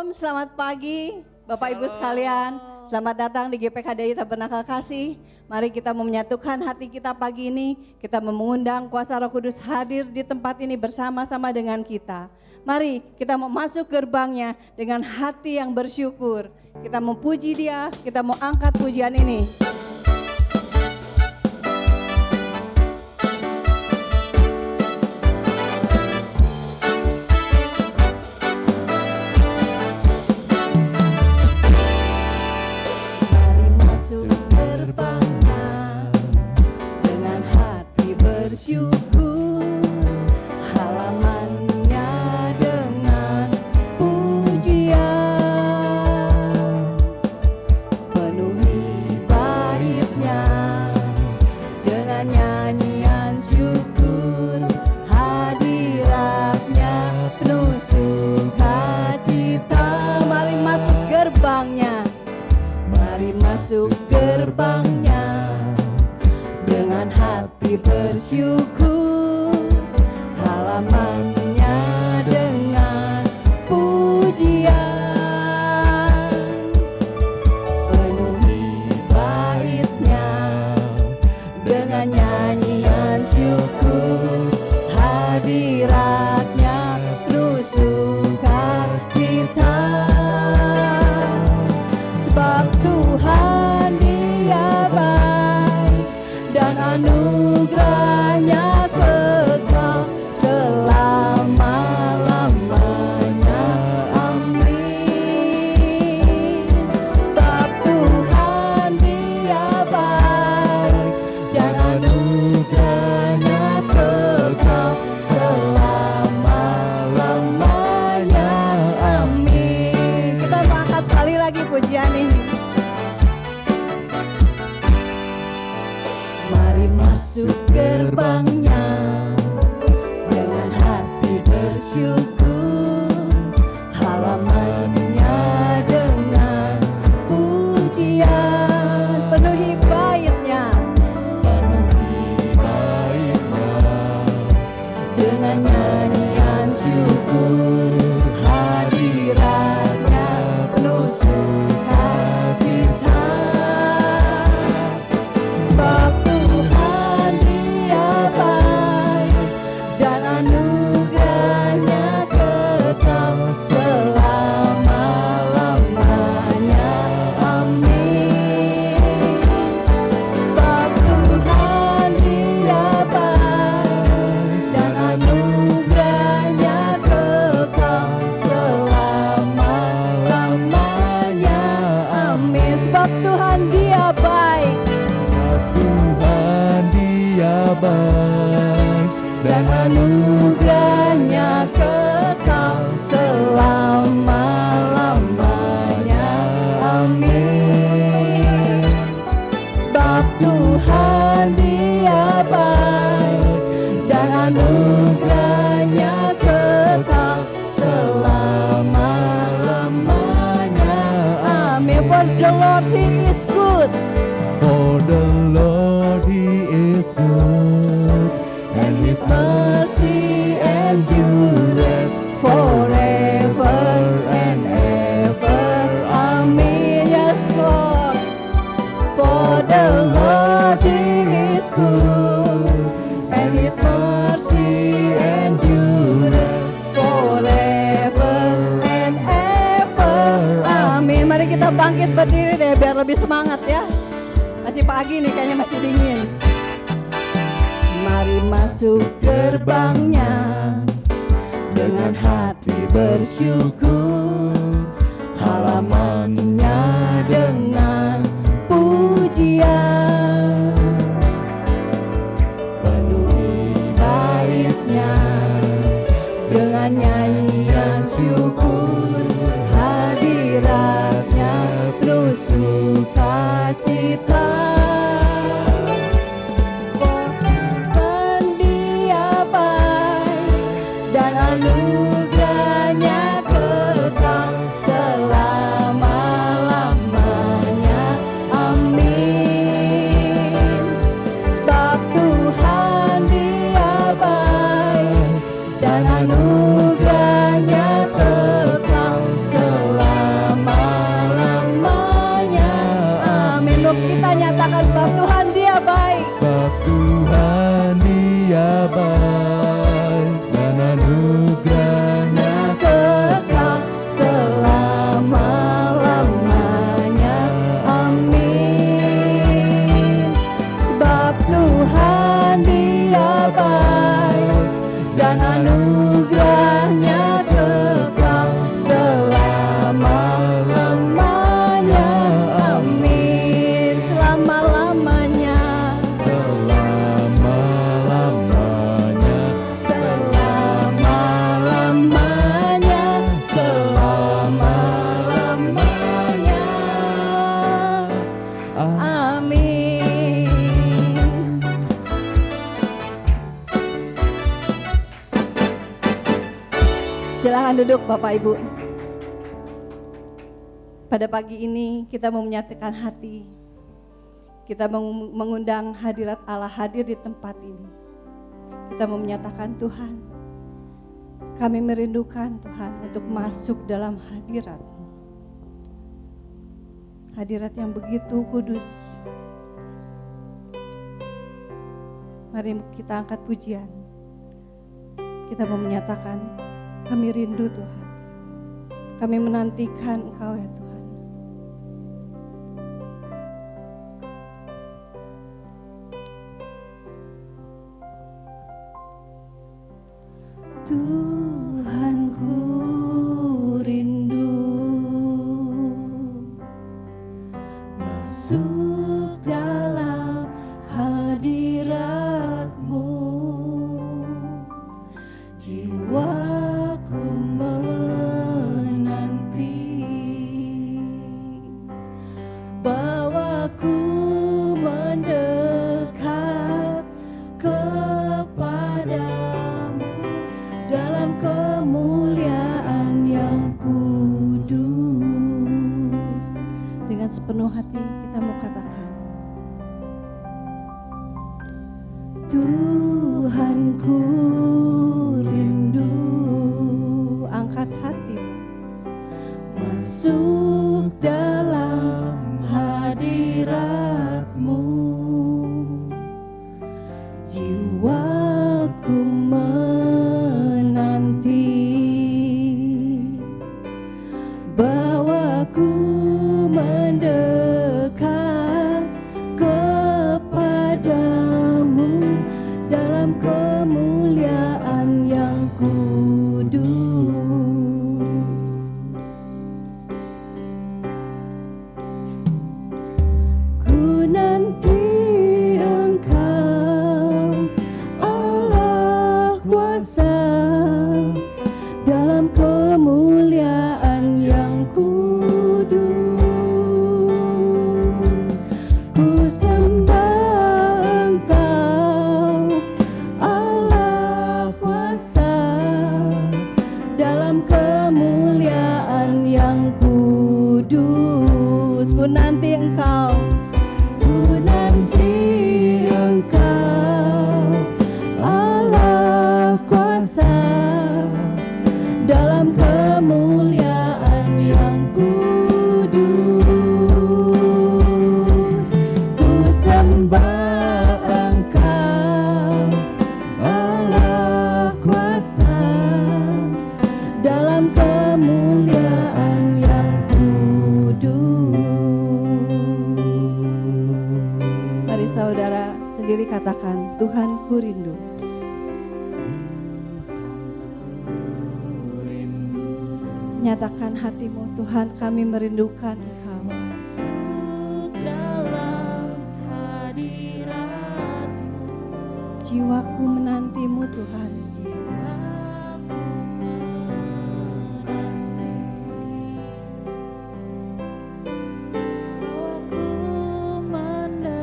Shalom, selamat pagi Bapak Ibu sekalian. Selamat datang di GPKDI Tabernakel Kasih. Mari kita menyatukan hati kita pagi ini. Kita mengundang kuasa Roh Kudus hadir di tempat ini bersama-sama dengan kita. Mari kita mau masuk gerbangnya dengan hati yang bersyukur. Kita mau puji Dia, kita mau angkat pujian ini. Bersyukur halamannya dengan pujian, penuhi baitnya dengan nyanyian syukur, hadiratnya penuh sukacita. Mari masuk gerbangnya, mari masuk gerbangnya dengan hati bersyukur, halamannya dengan pujian, penuhi baitnya dengan nyanyian syukur, hadiratnya penuh sukacita. Sebab Tuhan Dia baik dan anugerahnya kekal selama-lamanya. Amin. Sebab Tuhan Dia baik dan anugerahnya kekal selama-lamanya. Amin. Kita angkat sekali lagi pujian ini. Masuk gerbangnya dengan hati bersyukur, halamannya dengan pujian, penuhi baitnya dengan nyanyian syukur, hadiratnya penuh sukacita. Sebab dan anugerahnya kekal selama-lamanya. Amin. Sebab Tuhan Dia baik dan anugerahnya kekal selama-lamanya. Amin. For the Lord He is good. For the Lord He is good, and His mercy endureth forever and ever. Amen. Yes, Lord. For the Lord He is good, and His mercy endureth forever and ever. Amin. Mari kita bangkit berdiri deh biar lebih semangat ya. Masih pagi nih, kayaknya masih dingin. Mari masuk gerbangnya dengan hati bersyukur, halamannya dengan pujian, penuhi baitnya dengan nyanyian syukur, hadiratnya penuh sukacita. Anugerahnya kekal selama-lamanya. Amin. Sebab Tuhan Dia baik dan anugerahnya kekal selama-lamanya. Silakan duduk Bapak Ibu. Pada pagi ini kita mau menyatakan hati. Kita mengundang hadirat Allah hadir di tempat ini. Kita mau menyatakan Tuhan, kami merindukan Tuhan untuk masuk dalam hadirat-Mu. Hadirat yang begitu kudus. Mari kita angkat pujian. Kita mau menyatakan kami rindu Tuhan. Kami menantikan Engkau ya Tuhan. Tuhanku rindu masuk dalam hadirat-Mu, jiwaku menanti, bawaku mendekat kepadamu dalam kemuliaan yang kudus. Dengan sepenuh hati kita mau katakan, Tuhanku rindu, angkat hatimu, masuk dalam hadirat-Mu, jiwaku menanti, bawaku mendekat kepadamu dalam kemuliaan yang kudus. Ku nanti Engkau Allah kuasa dalam kemuliaan yang kudus. Ku sembah Engkau Allah kuasa dalam kemuliaan yang kudus. Ku nanti Engkau, ku nanti Engkau Allah kuasa dalam kemuliaan yang kudus. Ku sembah Engkau Allah kuasa dalam kemuliaan yang kudus. Mari saudara sendiri katakan, Tuhan ku rindu. Nyatakan hatimu, Tuhan kami merindukan Engkau. Masuk dalam hadirat-Mu, jiwaku menantimu Tuhan. Jiwaku menanti, bawaku mendekat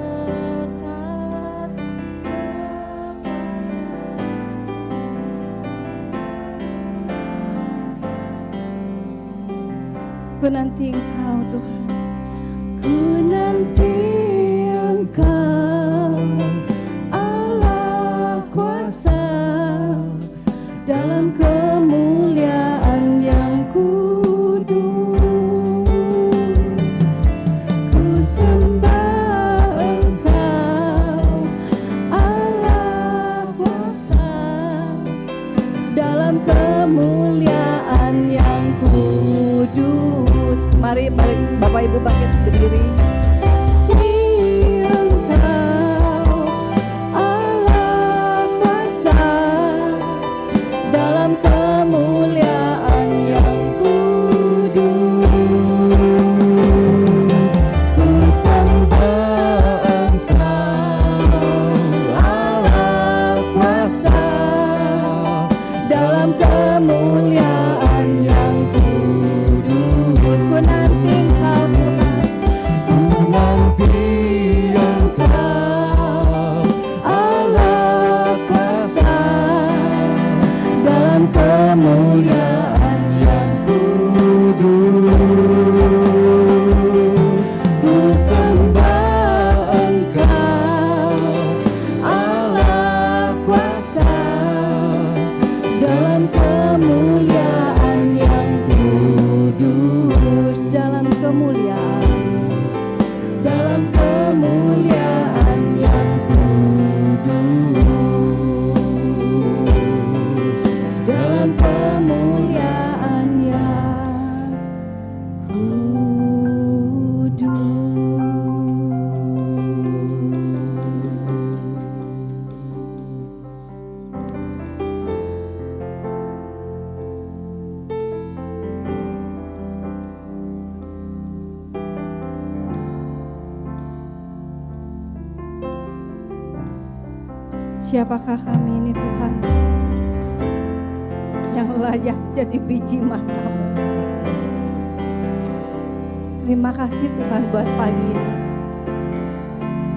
Ku nanti Engkau Tuhan, ku nanti Engkau Allah kuasa dalam kemuliaan yang kudus. Ku sembah Engkau Allah kuasa dalam kemuliaan yang kudus. Mari Bapak Ibu bangkit berdiri. Engkau Allah kuasa dalam kemuliaan yang kudus. Ku sembah Engkau Allah kuasa dalam kemuliaan yang kudus. Ku nanti Engkau Tuhan, ku Siapakah kami ini Tuhan yang layak jadi biji matamu. Terima kasih Tuhan buat pagi ini,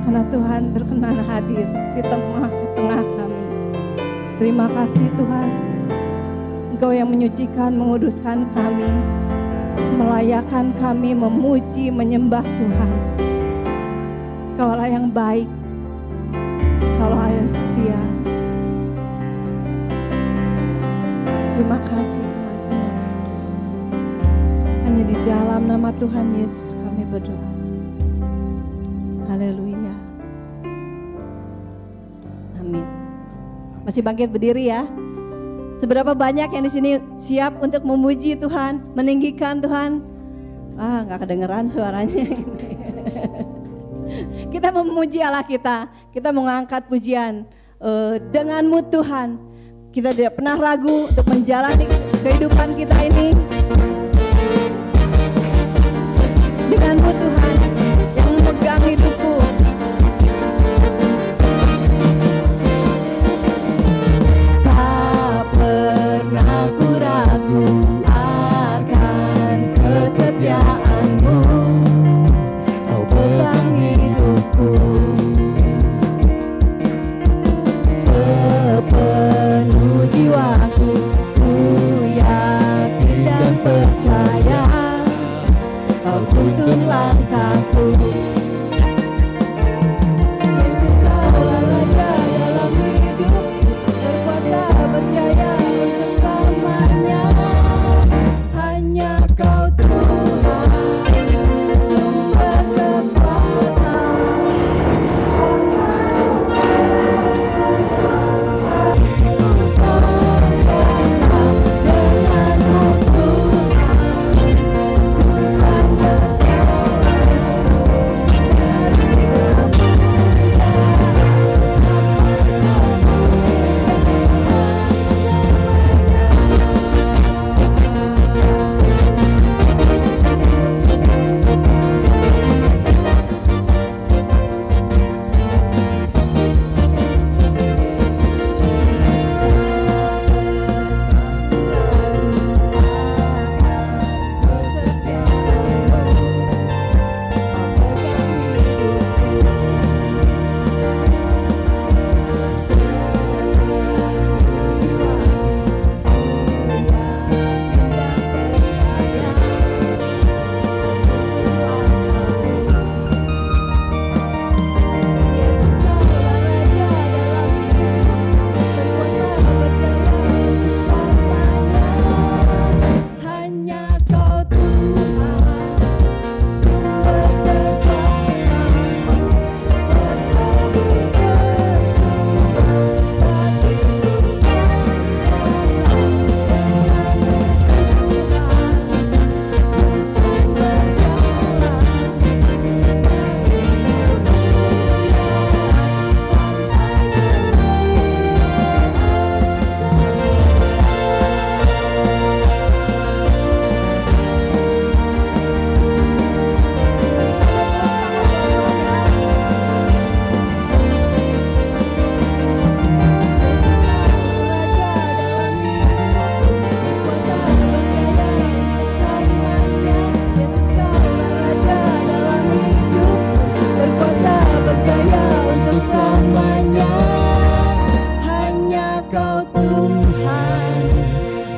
karena Tuhan berkenan hadir di tengah-tengah kami. Terima kasih Tuhan, Engkau yang menyucikan, menguduskan kami, melayakkan kami memuji, menyembah Tuhan. Kaulah yang baik, Kaulah yang setia. Terima kasih Tuhan, terima kasih. Hanya di dalam nama Tuhan Yesus kami berdoa. Haleluya. Amin. Masih bangkit berdiri ya. Seberapa banyak yang di sini siap untuk memuji Tuhan, meninggikan Tuhan? Nggak kedengeran suaranya ini. Kita memuji Allah kita mengangkat pujian denganmu Tuhan. Kita tidak pernah ragu untuk menjalani kehidupan kita ini. Denganmu Tuhan yang memegang hidupku. Tak pernah ku ragu akan kesetiaanmu. Kau pegang hidupku. Sepenuh jiwaku ku yakin dan percaya Kau tuntun langkahku. Yesus Kaulah Raja dalam hidup, berkuasa berjaya untuk selamanya. Hanya Kau Tuhan, sumber kekuatan. Denganmu Tuhan,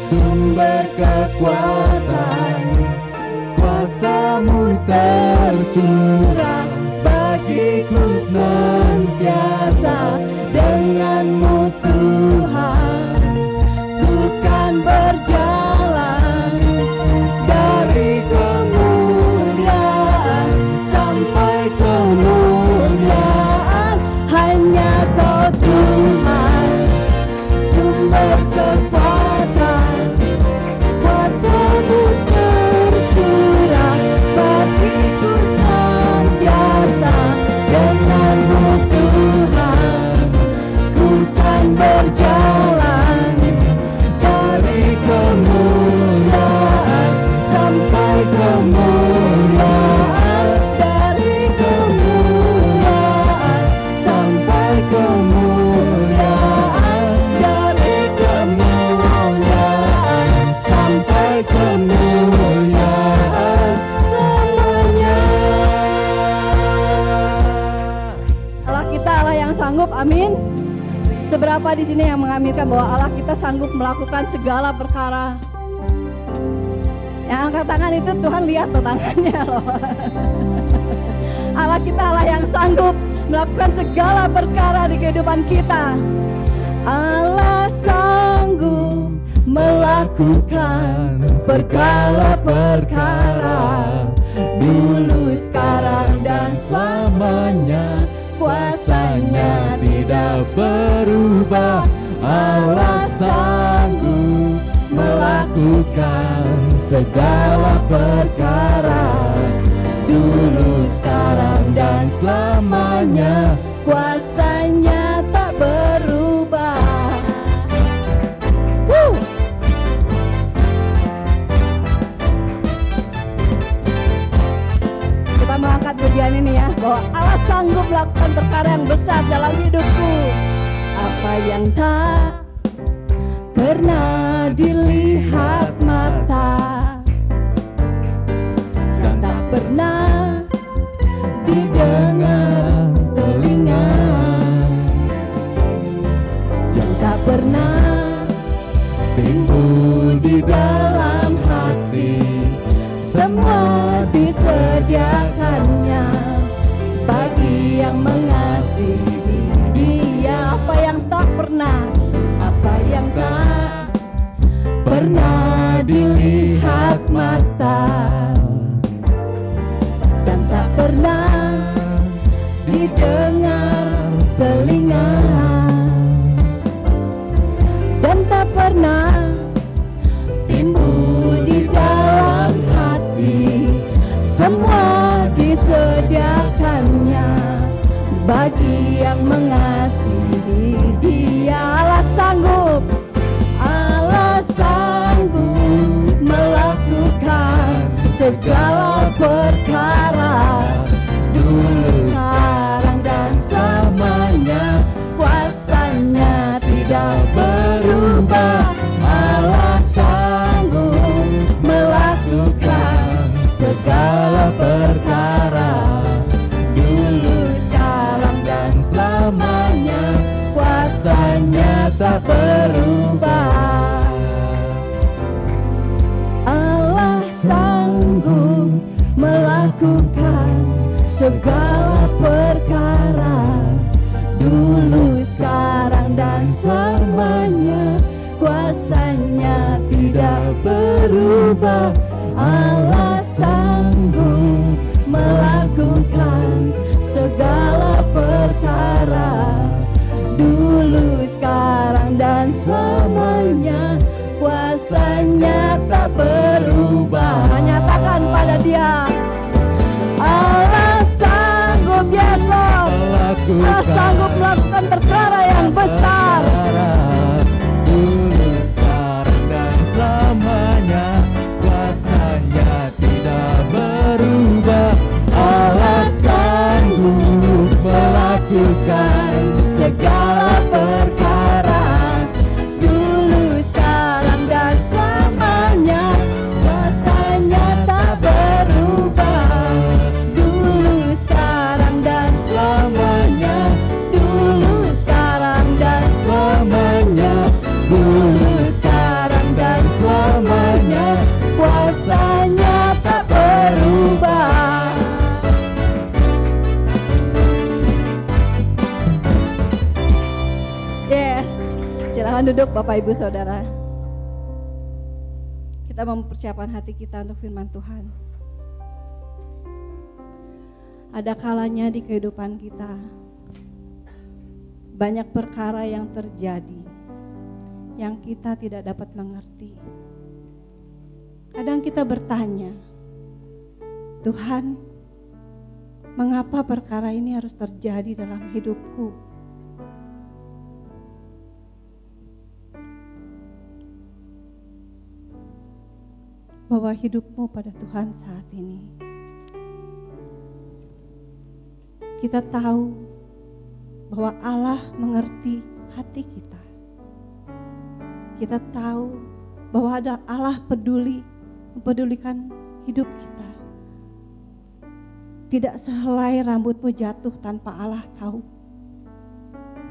Tuhan tercurah bagiku senantiasa. Denganmu Tuhan, bukan berjalan dari kemuliaan sampai kemuliaan. Hanya Kau Tuhan, sumber kekuatan, kuasa Seberapa di sini yang mengaminkan bahwa Allah kita sanggup melakukan segala perkara? Yang angkat tangan itu Tuhan lihat tuh tangannya loh. Allah kita Allah yang sanggup melakukan segala perkara di kehidupan kita. Allah sanggup melakukan segala perkara, dulu, sekarang, dan selamanya. Kuasanya tidak berubah. Allah sanggup melakukan segala perkara, dulu, sekarang, dan selamanya. Kuasanya tak berubah. Kita mengangkat pujian ini ya, bahwa Allah sanggup melakukan perkara yang besar dalam hidupku. Apa yang tak pernah dilihat mata, yang tak pernah didengar telinga, yang tak pernah timbul di dalam hati, semua disediakannya bagi yang mengasihi Dia. Apa yang tak pernah, apa yang tak pernah dilihat mata, dan tak pernah didengar telinga, dan tak pernah timbul di dalam hati, semua disediakannya bagi yang mengasihi Dia. Allah sanggup, Allah sanggup melakukan segala perkara, dulu, sekarang, dan selamanya. Kuasanya tidak berubah. Allah sanggup melakukan segala perkara, dulu, sekarang, dan selamanya. Kuasanya tak berubah. Allah sanggup melakukan segala perkara, dulu, sekarang, dan selamanya. Kuasanya tidak berubah. Allah sanggup melakukan segala perkara, dulu, sekarang, dan selamanya. Kuasanya tak berubah. Nyatakan pada Dia, Allah sanggup, yes Lord. Allah sanggup melakukan perkara yang besar, dulu, sekarang, dan selamanya. Kuasanya tidak berubah. Allah sanggup melakukan segala perkara, dulu, sekarang, dan selamanya. Kuasanya tak berubah. Dulu, sekarang, dan selamanya. Dulu, sekarang, dan selamanya. Dulu, sekarang, dan selamanya. Kuasanya tak berubah. Yes, silakan duduk Bapak Ibu Saudara. Kita mempersiapkan hati kita untuk firman Tuhan. Ada kalanya di kehidupan kita banyak perkara yang terjadi yang kita tidak dapat mengerti. Kadang kita bertanya, Tuhan, mengapa perkara ini harus terjadi dalam hidupku? Bawa hidupmu pada Tuhan saat ini. Kita tahu bahwa Allah mengerti hati kita. Kita tahu bahwa ada Allah mempedulikan hidup kita. Tidak sehelai rambutmu jatuh tanpa Allah tahu.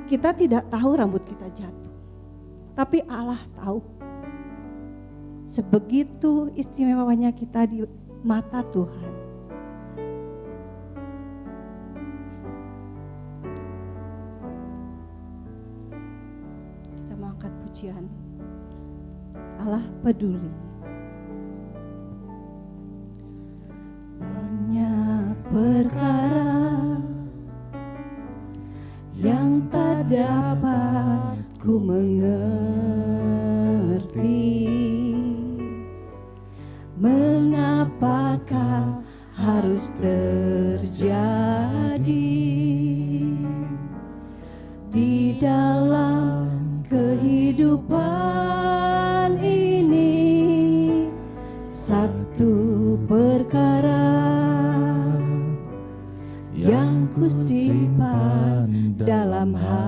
Kita tidak tahu rambut kita jatuh, tapi Allah tahu. Sebegitu istimewanya kita di mata Tuhan. Kita mau angkat pujian. Allah peduli. Banyak perkara yang tak dapat ku mengerti. Mengapakah harus terjadi di dalam kehidupan ini? Satu perkara yang ku simpan dalam hati,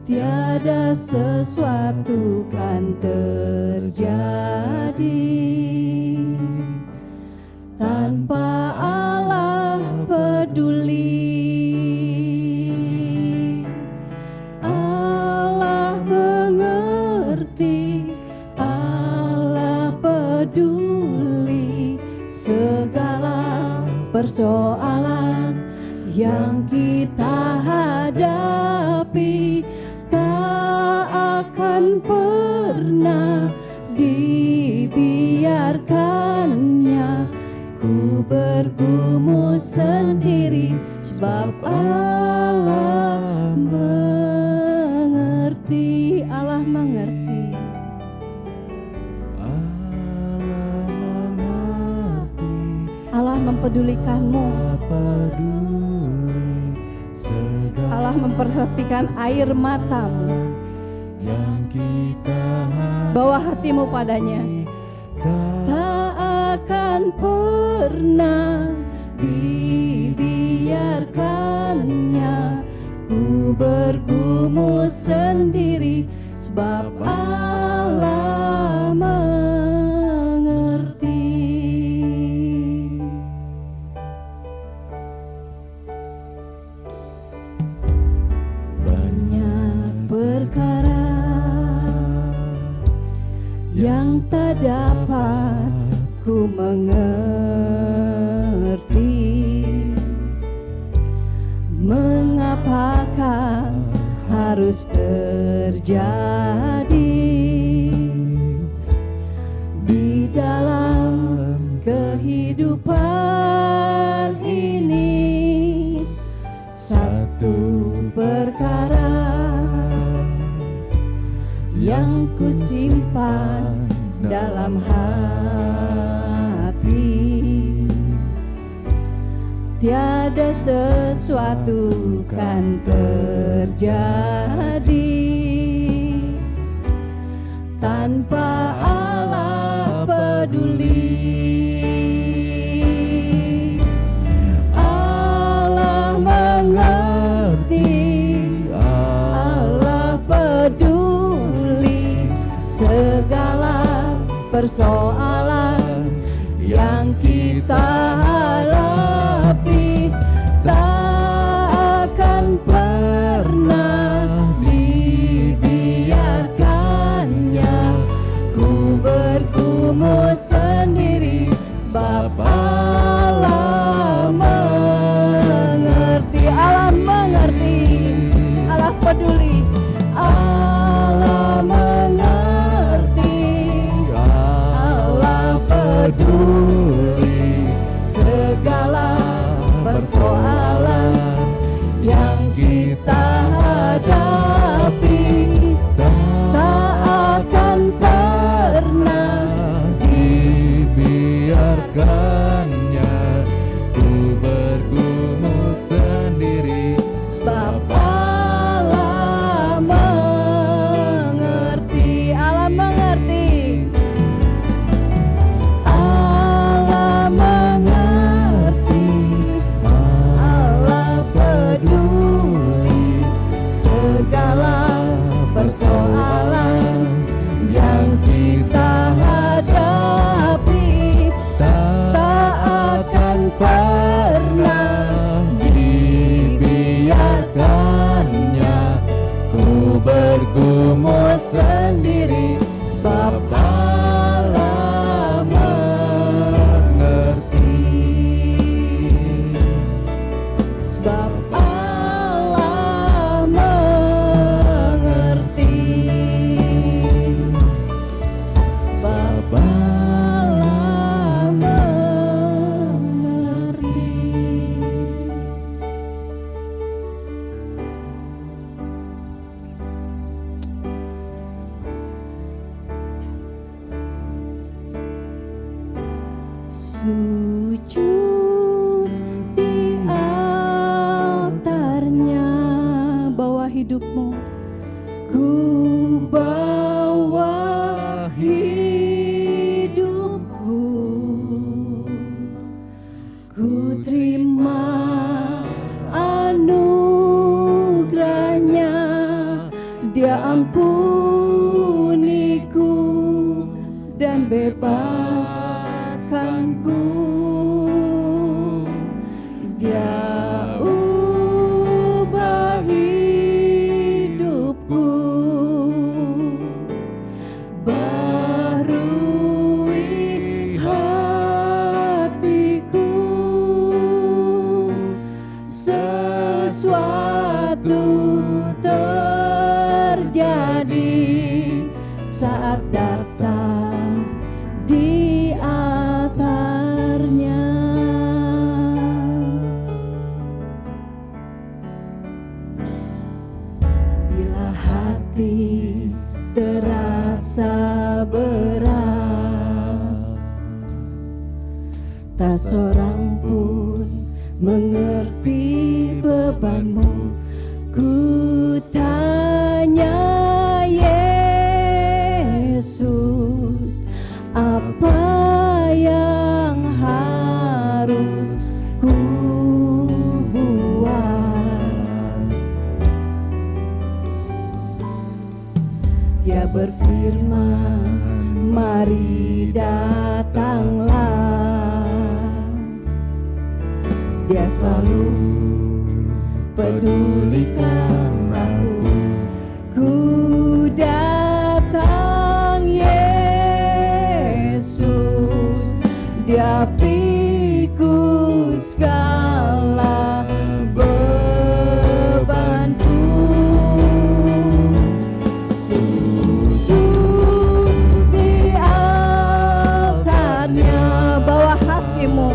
tiada sesuatu kan terjadi tanpa Allah peduli. Allah mengerti, Allah peduli segala persoalan yang kita hadapi. Tak akan pernah dibiarkannya ku bergumul sendiri, sebab Allah mengerti. Allah mengerti. Allah mempedulikanmu. Allah memperhatikan air matamu. Bawa hatimu padanya. Tak akan pernah dibiarkannya ku bergumul sendiri, sebab Allah mengerti. Perkara yang tak dapat ku mengerti. Mengapakah harus terjadi di dalam kehidupan ini? Satu perkara yang ku simpan dalam hati, tiada sesuatu kan terjadi tanpa Allah peduli. Allah mengerti, Allah peduli segala persoalan yang kita hadapi. Tak akan pernah dibiarkannya ku bergumul sendiri, sebab Allah mengerti. Allah mengerti, Allah peduli. Allah mengerti, Allah peduli segala persoalan yang kita hadapi. Tak akan pernah dibiarkannya ku bergumul sendiri, sebab Allah sujud di altarnya. Bawa hidupmu, ku bawa hidupku, ku terima anugerahnya. Dia ampuniku dan bebaskanku. Dia ubah hidupku, barui hatiku. Sesuatu terjadi saat datang di altarnya. Bila hati terasa berat, tak seorang pun mengerti bebanmu. Ku tanya Yesus, apa yang harus ku buat? Dia berfirman, mari datanglah. Dia selalu pedulikan aku. Ku datang Yesus, Dia pikul segala bebanku. Sujud di altarnya. Bawa hatimu,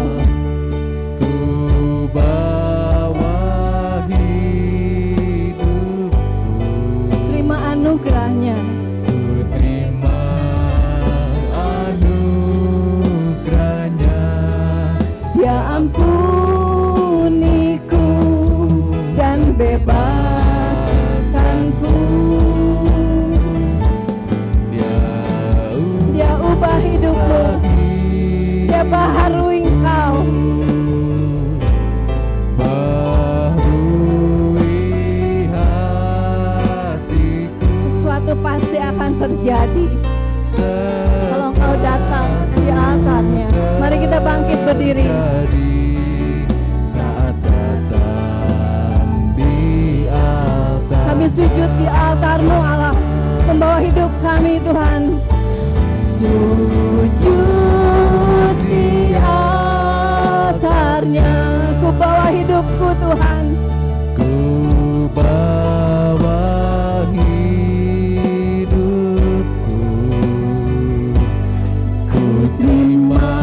anugerahnya. Ku terima anugerahnya. Dia ampuniku dan bebaskanku. Dia ubah hidupmu, Dia baharui engkau. Pasti akan terjadi kalau engkau datang di altarnya. Mari kita bangkit berdiri. Saat datang di altar, Kami sujud di altar-Mu Allah, membawa hidup kami Tuhan. Sujud di altarnya. Ku bawa hidupku Tuhan. ku bawa terima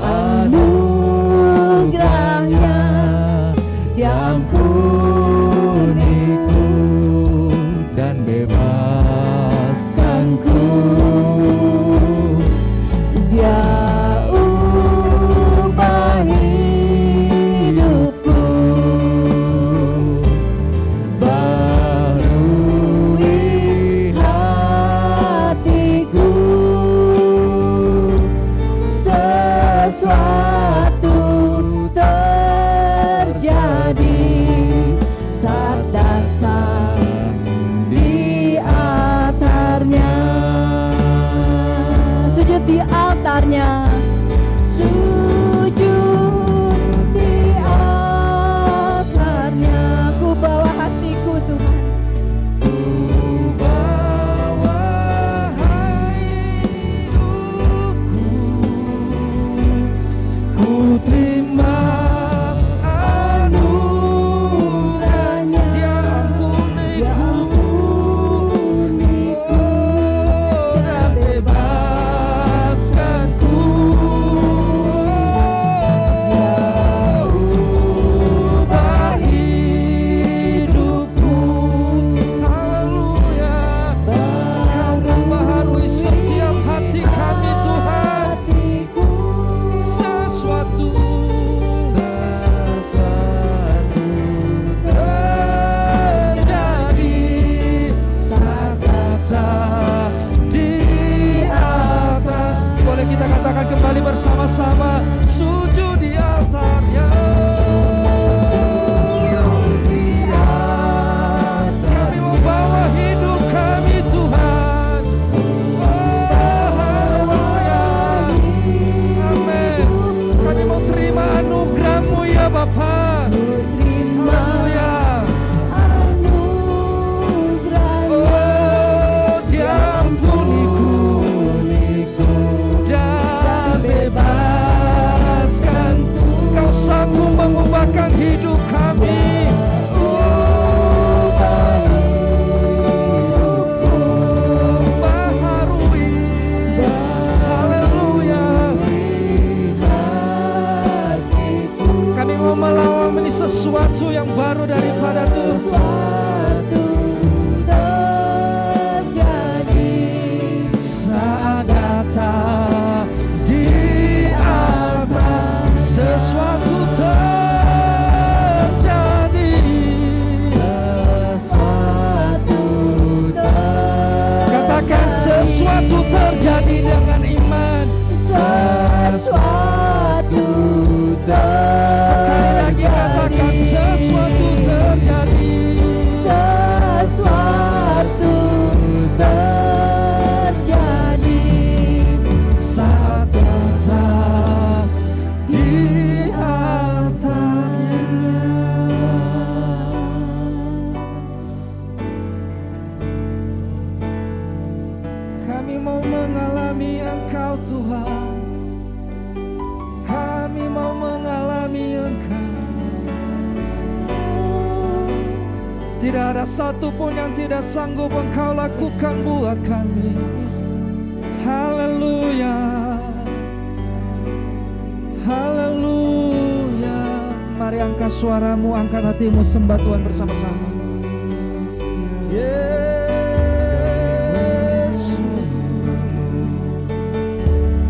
anugerahnya. Dia ampuniku dan bebaskanku. Dia ubah hidupku, baru daripada Tuhan. Sesuatu terjadi Saat datang di atas, sesuatu terjadi. Sesuatu Katakan sesuatu terjadi dengan iman. sesuatu Sekali lagi katakan sesuatu terjadi. sesuatu terjadi Saat datang di atasnya. Kami mau mengalami Engkau Tuhan. Kami mau mengalami Engkau. Tidak ada satupun yang tidak sanggup Engkau lakukan buat kami. Haleluya. Haleluya. Mari angkat suaramu, angkat hatimu, sembah Tuhan bersama-sama. Yesus,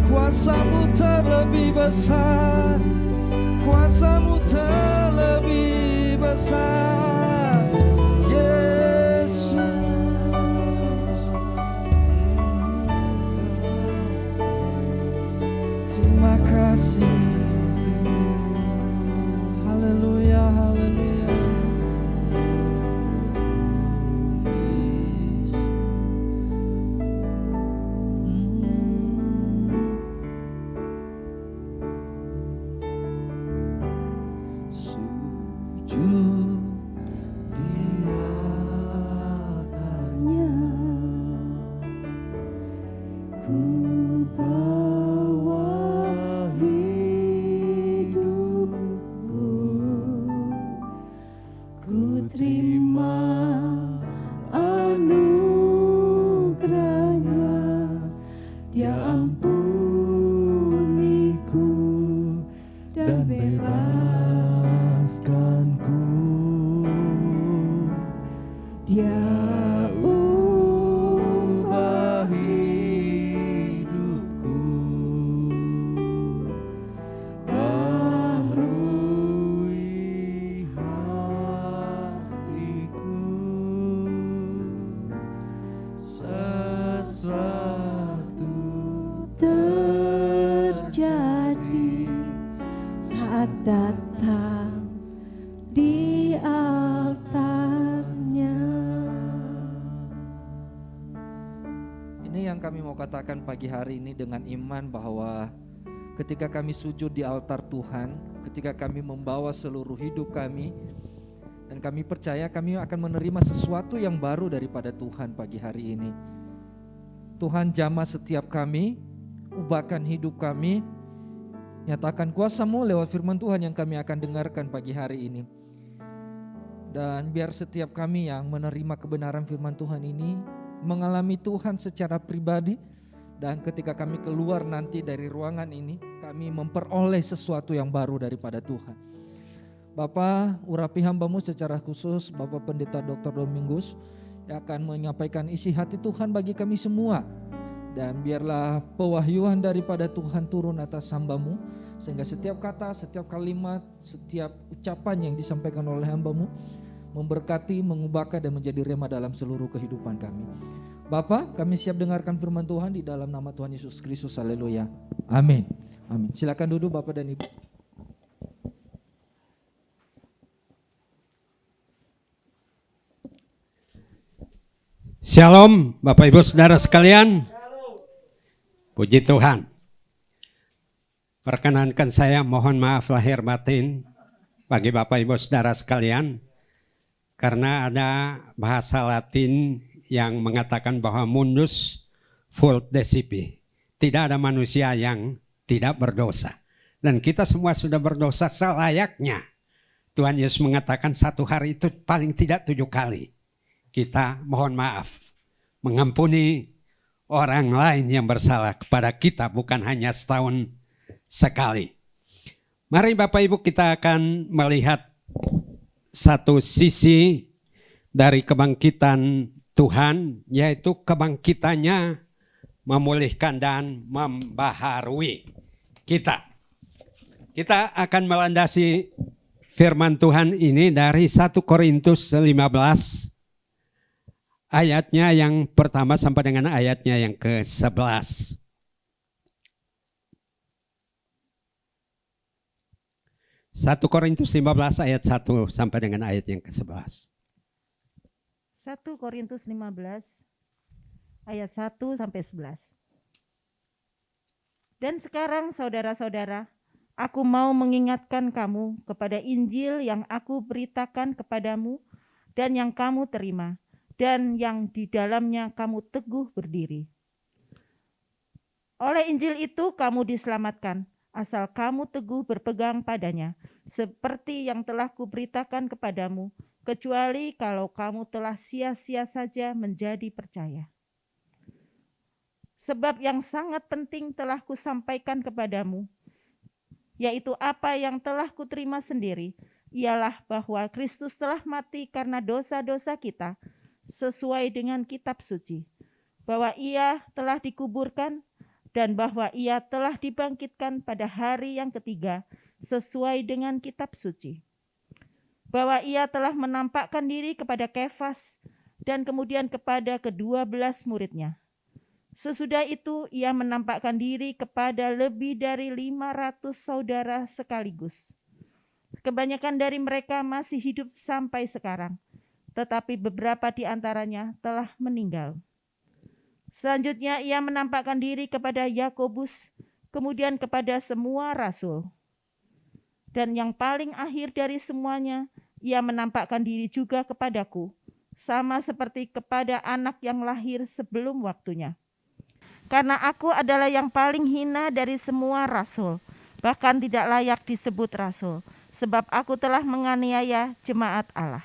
kuasa-Mu terlebih besar, kuasa-Mu terlebih besar. Yesus, terima kasih. Haleluya, haleluya. Sujud di atasnya, ku bawa hidupku, ku terima anugerahnya, Dia ampuniku dan bebaskanku. Dia ubah hidupku, baharui hatiku. Sesuatu terjadi saat datang di altarnya. Ini yang kami mau katakan pagi hari ini dengan iman bahwa ketika kami sujud di altar Tuhan, ketika kami membawa seluruh hidup kami, dan kami percaya kami akan menerima sesuatu yang baru daripada Tuhan pagi hari ini. Tuhan jamah setiap kami, ubahkan hidup kami, nyatakan kuasa-Mu lewat firman Tuhan yang kami akan dengarkan pagi hari ini. Dan biar setiap kami yang menerima kebenaran firman Tuhan ini mengalami Tuhan secara pribadi, dan ketika kami keluar nanti dari ruangan ini, kami memperoleh sesuatu yang baru daripada Tuhan. Bapa, urapi hamba-Mu secara khusus, Bapak Pendeta Dr. Domingus, yang akan menyampaikan isi hati Tuhan bagi kami semua. Dan biarlah pewahyuan daripada Tuhan turun atas hamba-Mu, sehingga setiap kata, setiap kalimat, setiap ucapan yang disampaikan oleh hamba-Mu memberkati, mengubahkan dan menjadi rema dalam seluruh kehidupan kami. Bapa, kami siap dengarkan firman Tuhan di dalam nama Tuhan Yesus Kristus. Haleluya. Amin. Amin. Silakan duduk Bapak dan Ibu. Shalom Bapak Ibu Saudara sekalian. Puji Tuhan. Perkenankan saya mohon maaf lahir batin bagi Bapak Ibu Saudara sekalian, karena ada bahasa Latin yang mengatakan bahwa mundus vult decipi. Tidak ada manusia yang tidak berdosa. Dan kita semua sudah berdosa selayaknya. Tuhan Yesus mengatakan satu hari itu paling tidak 7 kali. Kita mohon maaf, mengampuni orang lain yang bersalah kepada kita, bukan hanya setahun sekali. Mari Bapak Ibu kita akan melihat satu sisi dari kebangkitan Tuhan, yaitu kebangkitannya memulihkan dan membaharui kita. Kita akan melandasi firman Tuhan ini dari 1 Korintus 15 ayatnya yang pertama sampai dengan ayatnya yang ke-11. 1 Korintus 15 ayat 1 sampai dengan ayat yang ke-11. 1 Korintus 15 ayat 1 sampai 11. Dan sekarang saudara-saudara, aku mau mengingatkan kamu kepada Injil yang aku beritakan kepadamu dan yang kamu terima dan yang di dalamnya kamu teguh berdiri. Oleh Injil itu kamu diselamatkan, asal kamu teguh berpegang padanya, seperti yang telah kuberitakan kepadamu, kecuali kalau kamu telah sia-sia saja menjadi percaya. Sebab yang sangat penting telah kusampaikan kepadamu, yaitu apa yang telah kuterima sendiri, ialah bahwa Kristus telah mati karena dosa-dosa kita, sesuai dengan kitab suci, bahwa ia telah dikuburkan, dan bahwa ia telah dibangkitkan pada hari yang ketiga sesuai dengan kitab suci. Bahwa ia telah menampakkan diri kepada Kefas dan kemudian kepada ke-12 muridnya. Sesudah itu ia menampakkan diri kepada lebih dari 500 saudara sekaligus. Kebanyakan dari mereka masih hidup sampai sekarang, tetapi beberapa di antaranya telah meninggal. Selanjutnya ia menampakkan diri kepada Yakobus, kemudian kepada semua rasul. Dan yang paling akhir dari semuanya, ia menampakkan diri juga kepadaku, sama seperti kepada anak yang lahir sebelum waktunya. Karena aku adalah yang paling hina dari semua rasul, bahkan tidak layak disebut rasul, sebab aku telah menganiaya jemaat Allah.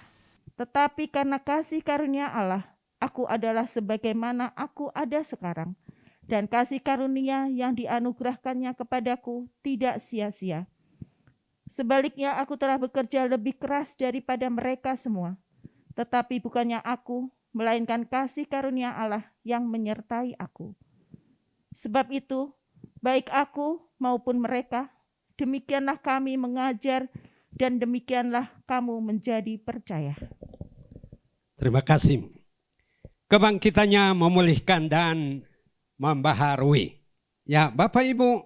Tetapi karena kasih karunia Allah, aku adalah sebagaimana aku ada sekarang, dan kasih karunia yang dianugerahkannya kepadaku tidak sia-sia. Sebaliknya aku telah bekerja lebih keras daripada mereka semua, tetapi bukannya aku, melainkan kasih karunia Allah yang menyertai aku. Sebab itu, baik aku maupun mereka, demikianlah kami mengajar dan demikianlah kamu menjadi percaya. Terima kasih. Kebangkitannya memulihkan dan membaharui. Ya, Bapak Ibu,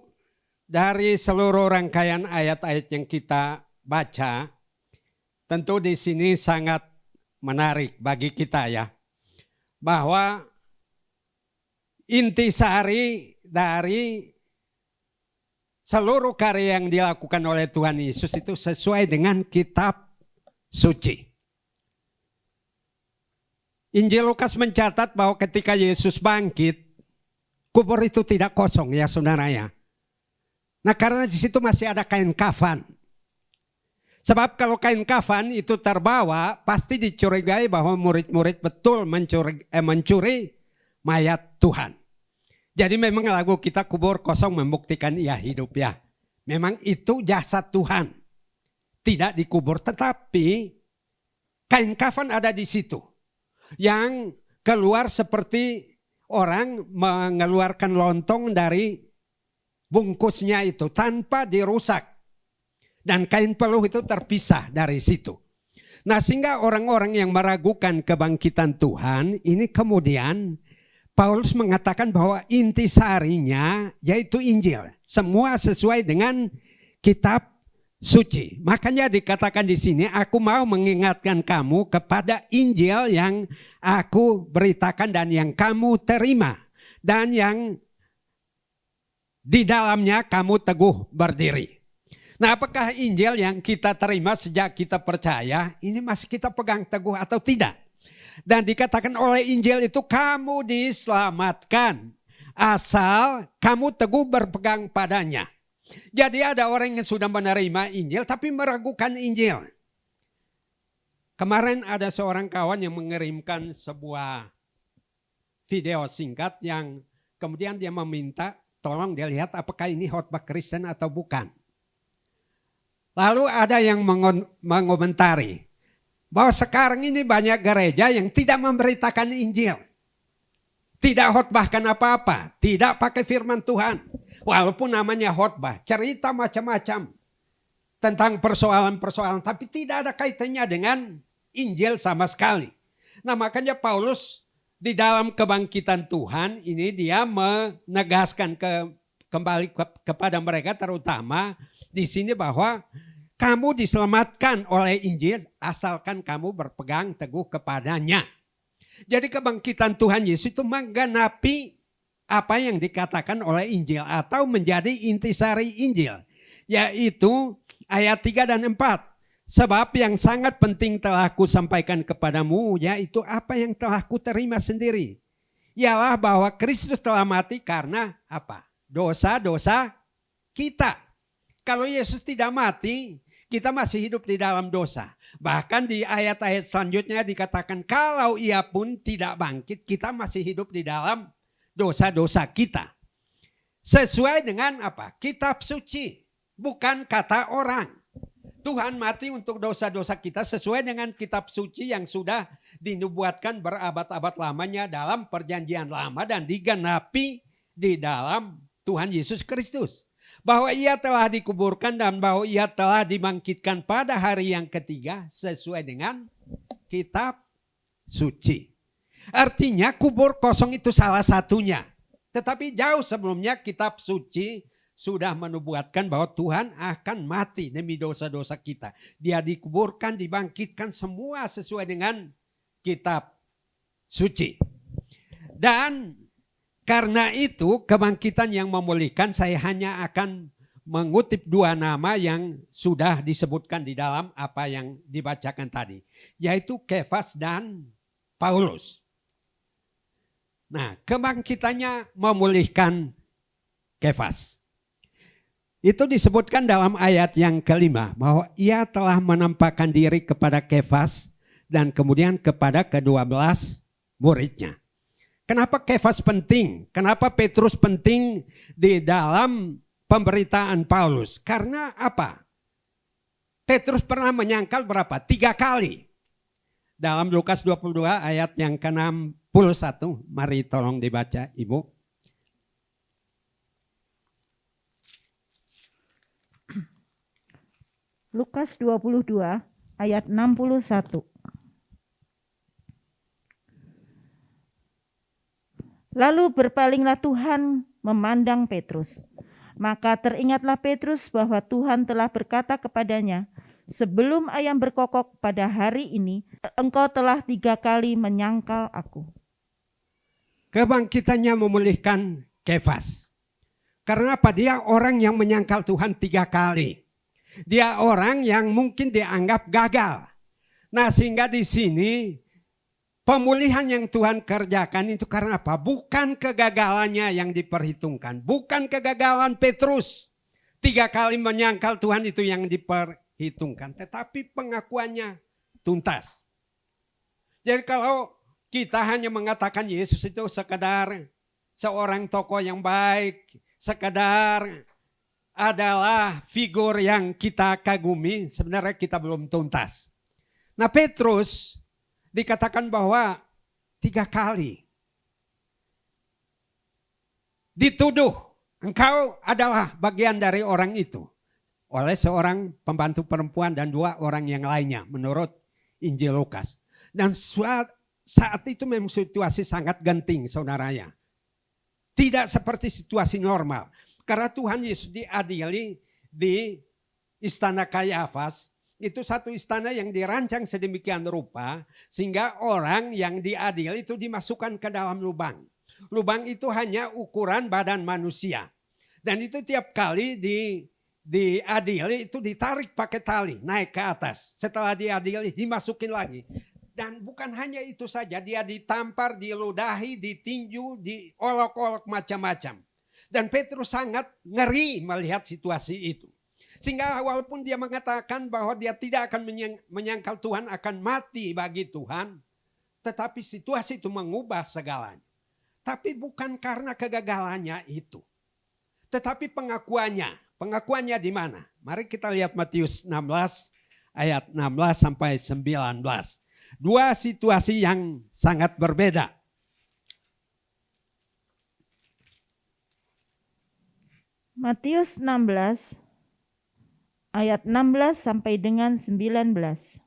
dari seluruh rangkaian ayat-ayat yang kita baca, tentu di sini sangat menarik bagi kita ya, bahwa intisari dari seluruh karya yang dilakukan oleh Tuhan Yesus itu sesuai dengan kitab suci. Injil Lukas mencatat bahwa ketika Yesus bangkit, kubur itu tidak kosong ya saudara ya. Nah karena di situ masih ada kain kafan. Sebab kalau kain kafan itu terbawa, pasti dicurigai bahwa murid-murid betul mencuri mayat Tuhan. Jadi memang lagu kita kubur kosong membuktikan ia hidup ya. Memang itu jasad Tuhan. Tidak dikubur, tetapi kain kafan ada di situ. Yang keluar seperti orang mengeluarkan lontong dari bungkusnya itu tanpa dirusak. Dan kain peluh itu terpisah dari situ. Nah sehingga orang-orang yang meragukan kebangkitan Tuhan ini kemudian Paulus mengatakan bahwa intisarinya yaitu Injil. Semua sesuai dengan kitab suci. Makanya dikatakan di sini, aku mau mengingatkan kamu kepada Injil yang aku beritakan dan yang kamu terima. Dan yang di dalamnya kamu teguh berdiri. Nah apakah Injil yang kita terima sejak kita percaya, ini masih kita pegang teguh atau tidak? Dan dikatakan oleh Injil itu kamu diselamatkan. Asal kamu teguh berpegang padanya. Jadi ada orang yang sudah menerima Injil tapi meragukan Injil. Kemarin ada seorang kawan yang mengirimkan sebuah video singkat yang kemudian dia meminta tolong dia lihat apakah ini khotbah Kristen atau bukan. Lalu ada yang mengomentari, bahwa sekarang ini banyak gereja yang tidak memberitakan Injil. Tidak khotbahkan apa-apa, tidak pakai firman Tuhan. Walaupun namanya khotbah, cerita macam-macam tentang persoalan-persoalan, tapi tidak ada kaitannya dengan Injil sama sekali. Nah, makanya Paulus di dalam kebangkitan Tuhan ini dia menegaskan kembali kepada mereka, terutama di sini bahwa kamu diselamatkan oleh Injil asalkan kamu berpegang teguh kepadanya. Jadi kebangkitan Tuhan Yesus itu menggenapi apa yang dikatakan oleh Injil atau menjadi intisari Injil. Yaitu ayat 3 dan 4. Sebab yang sangat penting telah kusampaikan kepadamu yaitu apa yang telah kuterima sendiri. Ialah bahwa Kristus telah mati karena apa? Dosa-dosa kita. Kalau Yesus tidak mati, kita masih hidup di dalam dosa. Bahkan di ayat-ayat selanjutnya dikatakan kalau ia pun tidak bangkit, kita masih hidup di dalam dosa-dosa kita. Sesuai dengan apa? Kitab suci, bukan kata orang. Tuhan mati untuk dosa-dosa kita sesuai dengan kitab suci yang sudah dinubuatkan berabad-abad lamanya dalam perjanjian lama dan digenapi di dalam Tuhan Yesus Kristus. Bahwa ia telah dikuburkan dan bahwa ia telah dibangkitkan pada hari yang ketiga sesuai dengan kitab suci. Artinya kubur kosong itu salah satunya. Tetapi jauh sebelumnya kitab suci sudah menubuatkan bahwa Tuhan akan mati demi dosa-dosa kita. Dia dikuburkan, dibangkitkan semua sesuai dengan kitab suci. Dan karena itu kebangkitan yang memulihkan, saya hanya akan mengutip dua nama yang sudah disebutkan di dalam apa yang dibacakan tadi. Yaitu Kefas dan Paulus. Nah, kebangkitannya memulihkan Kefas. Itu disebutkan dalam ayat yang kelima. Bahwa ia telah menampakkan diri kepada Kefas dan kemudian kepada ke-12 muridnya. Kenapa Kefas penting? Kenapa Petrus penting di dalam pemberitaan Paulus? Karena apa? Petrus pernah menyangkal berapa? 3 kali. Dalam Lukas 22 ayat yang ke-61. Mari tolong dibaca Ibu. Lukas 22 ayat 61. Lalu berpalinglah Tuhan memandang Petrus. Maka teringatlah Petrus bahwa Tuhan telah berkata kepadanya, sebelum ayam berkokok pada hari ini, engkau telah 3 kali menyangkal aku. Kebangkitannya memulihkan Kefas. Karena apa? Dia orang yang menyangkal Tuhan 3 kali. Dia orang yang mungkin dianggap gagal. Nah, sehingga di sini pemulihan yang Tuhan kerjakan itu karena apa? Bukan kegagalannya yang diperhitungkan. Bukan kegagalan Petrus. 3 kali menyangkal Tuhan itu yang diperhitungkan. Tetapi pengakuannya tuntas. Jadi kalau kita hanya mengatakan Yesus itu sekedar seorang tokoh yang baik. Sekedar adalah figur yang kita kagumi. Sebenarnya kita belum tuntas. Nah, Petrus dikatakan bahwa 3 kali dituduh engkau adalah bagian dari orang itu oleh seorang pembantu perempuan dan 2 orang yang lainnya menurut Injil Lukas. Dan saat itu memang situasi sangat genting saudaranya. Tidak seperti situasi normal. Karena Tuhan Yesus diadili di istana Kayafas. Itu satu istana yang dirancang sedemikian rupa sehingga orang yang diadili itu dimasukkan ke dalam lubang. Lubang itu hanya ukuran badan manusia. Dan itu tiap kali diadili itu ditarik pakai tali naik ke atas. Setelah diadili dimasukin lagi. Dan bukan hanya itu saja, dia ditampar, diludahi, ditinju, diolok-olok macam-macam. Dan Petrus sangat ngeri melihat situasi itu. Sehingga walaupun dia mengatakan bahwa dia tidak akan menyangkal Tuhan akan mati bagi Tuhan. Tetapi situasi itu mengubah segalanya. Tapi bukan karena kegagalannya itu. Tetapi pengakuannya. Pengakuannya di mana? Mari kita lihat Matius 16 ayat 16 sampai 19. Dua situasi yang sangat berbeda. Matius 16 ayat 16 sampai dengan 19.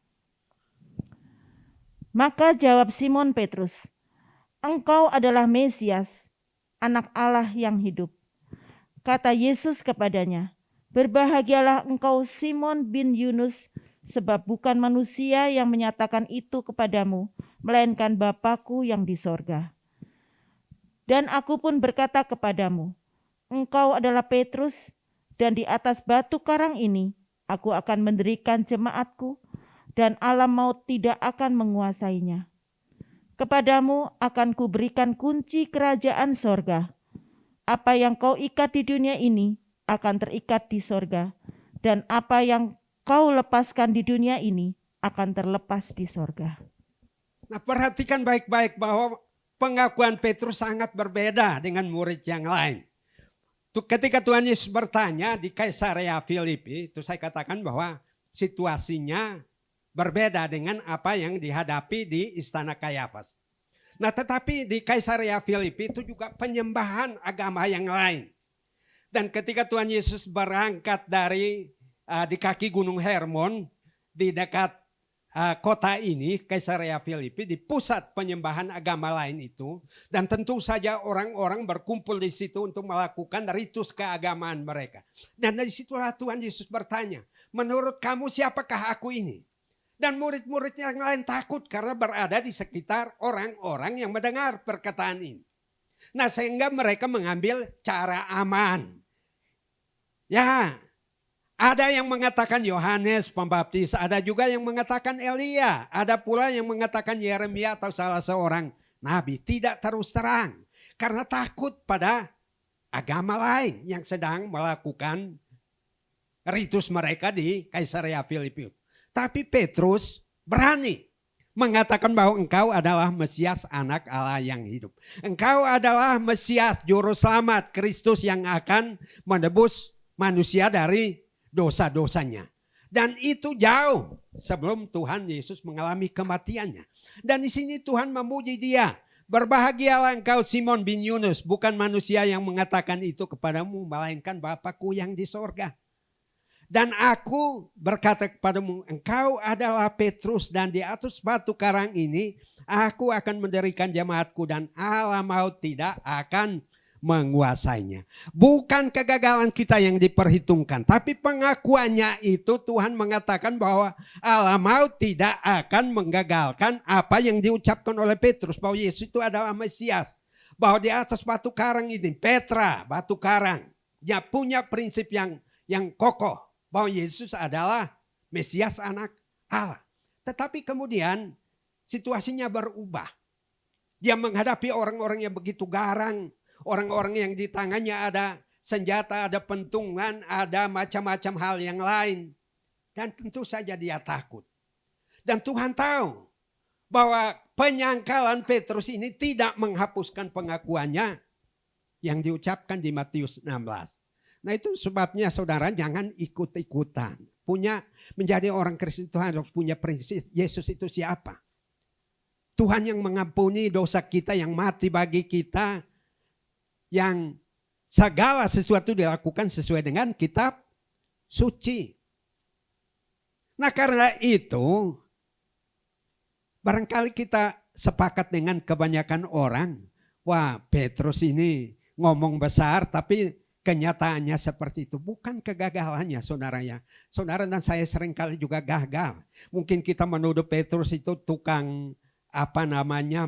Maka jawab Simon Petrus, "Engkau adalah Mesias, Anak Allah yang hidup." Kata Yesus kepadanya, "Berbahagialah engkau Simon bin Yunus, sebab bukan manusia yang menyatakan itu kepadamu, melainkan Bapa-Ku yang di sorga. Dan aku pun berkata kepadamu, engkau adalah Petrus, dan di atas batu karang ini aku akan mendirikan jemaatku, dan alam maut tidak akan menguasainya. Kepadamu akan kuberikan kunci kerajaan sorga. Apa yang kau ikat di dunia ini akan terikat di sorga, dan apa yang kau lepaskan di dunia ini akan terlepas di sorga." Nah, perhatikan baik-baik bahwa pengakuan Petrus sangat berbeda dengan murid yang lain. Ketika Tuhan Yesus bertanya di Kaisarea Filipi, itu saya katakan bahwa situasinya berbeda dengan apa yang dihadapi di istana Kayafas. Nah, tetapi di Kaisarea Filipi itu juga penyembahan agama yang lain. Dan ketika Tuhan Yesus berangkat dari di kaki Gunung Hermon di dekat kota ini, Kaisarea Filipi, di pusat penyembahan agama lain itu, dan tentu saja orang-orang berkumpul di situ untuk melakukan ritus keagamaan mereka. Dan dari situlah Tuhan Yesus bertanya, "Menurut kamu siapakah aku ini?" Dan murid-murid yang lain takut karena berada di sekitar orang-orang yang mendengar perkataan ini. Nah, sehingga mereka mengambil cara aman. Ya, ada yang mengatakan Yohanes Pembaptis, ada juga yang mengatakan Elia, ada pula yang mengatakan Yeremia atau salah seorang nabi. Tidak terus terang karena takut pada agama lain yang sedang melakukan ritus mereka di Kaisarea Filipi. Tapi Petrus berani mengatakan bahwa engkau adalah Mesias, Anak Allah yang hidup. Engkau adalah Mesias, Juru Selamat, Kristus yang akan menebus manusia dari dosa-dosanya. Dan itu jauh sebelum Tuhan Yesus mengalami kematiannya. Dan di sini Tuhan memuji dia. "Berbahagialah engkau Simon bin Yunus, bukan manusia yang mengatakan itu kepadamu, melainkan Bapa-Ku yang di sorga. Dan aku berkata kepadamu, engkau adalah Petrus, dan di atas batu karang ini aku akan mendirikan jemaatku, dan alam maut tidak akan menguasainya." Bukan kegagalan kita yang diperhitungkan, tapi pengakuannya itu Tuhan mengatakan bahwa alam maut tidak akan menggagalkan apa yang diucapkan oleh Petrus, bahwa Yesus itu adalah Mesias. Bahwa di atas batu karang ini, Petra, batu karang, dia punya prinsip yang kokoh, bahwa Yesus adalah Mesias, Anak Allah. Tetapi kemudian situasinya berubah. Dia menghadapi orang-orang yang begitu garang, orang-orang yang di tangannya ada senjata, ada pentungan, ada macam-macam hal yang lain. Dan tentu saja dia takut. Dan Tuhan tahu bahwa penyangkalan Petrus ini tidak menghapuskan pengakuannya yang diucapkan di Matius 16. Nah, itu sebabnya saudara jangan ikut-ikutan. Menjadi orang Kristen Tuhan harus punya prinsip. Yesus itu siapa? Tuhan yang mengampuni dosa kita, yang mati bagi kita, yang segala sesuatu dilakukan sesuai dengan kitab suci. Nah, karena itu barangkali kita sepakat dengan kebanyakan orang, wah, Petrus ini ngomong besar tapi kenyataannya seperti itu. Bukan kegagalannya, saudaranya. Saudara dan saya seringkali juga gagal. Mungkin kita menuduh Petrus itu tukang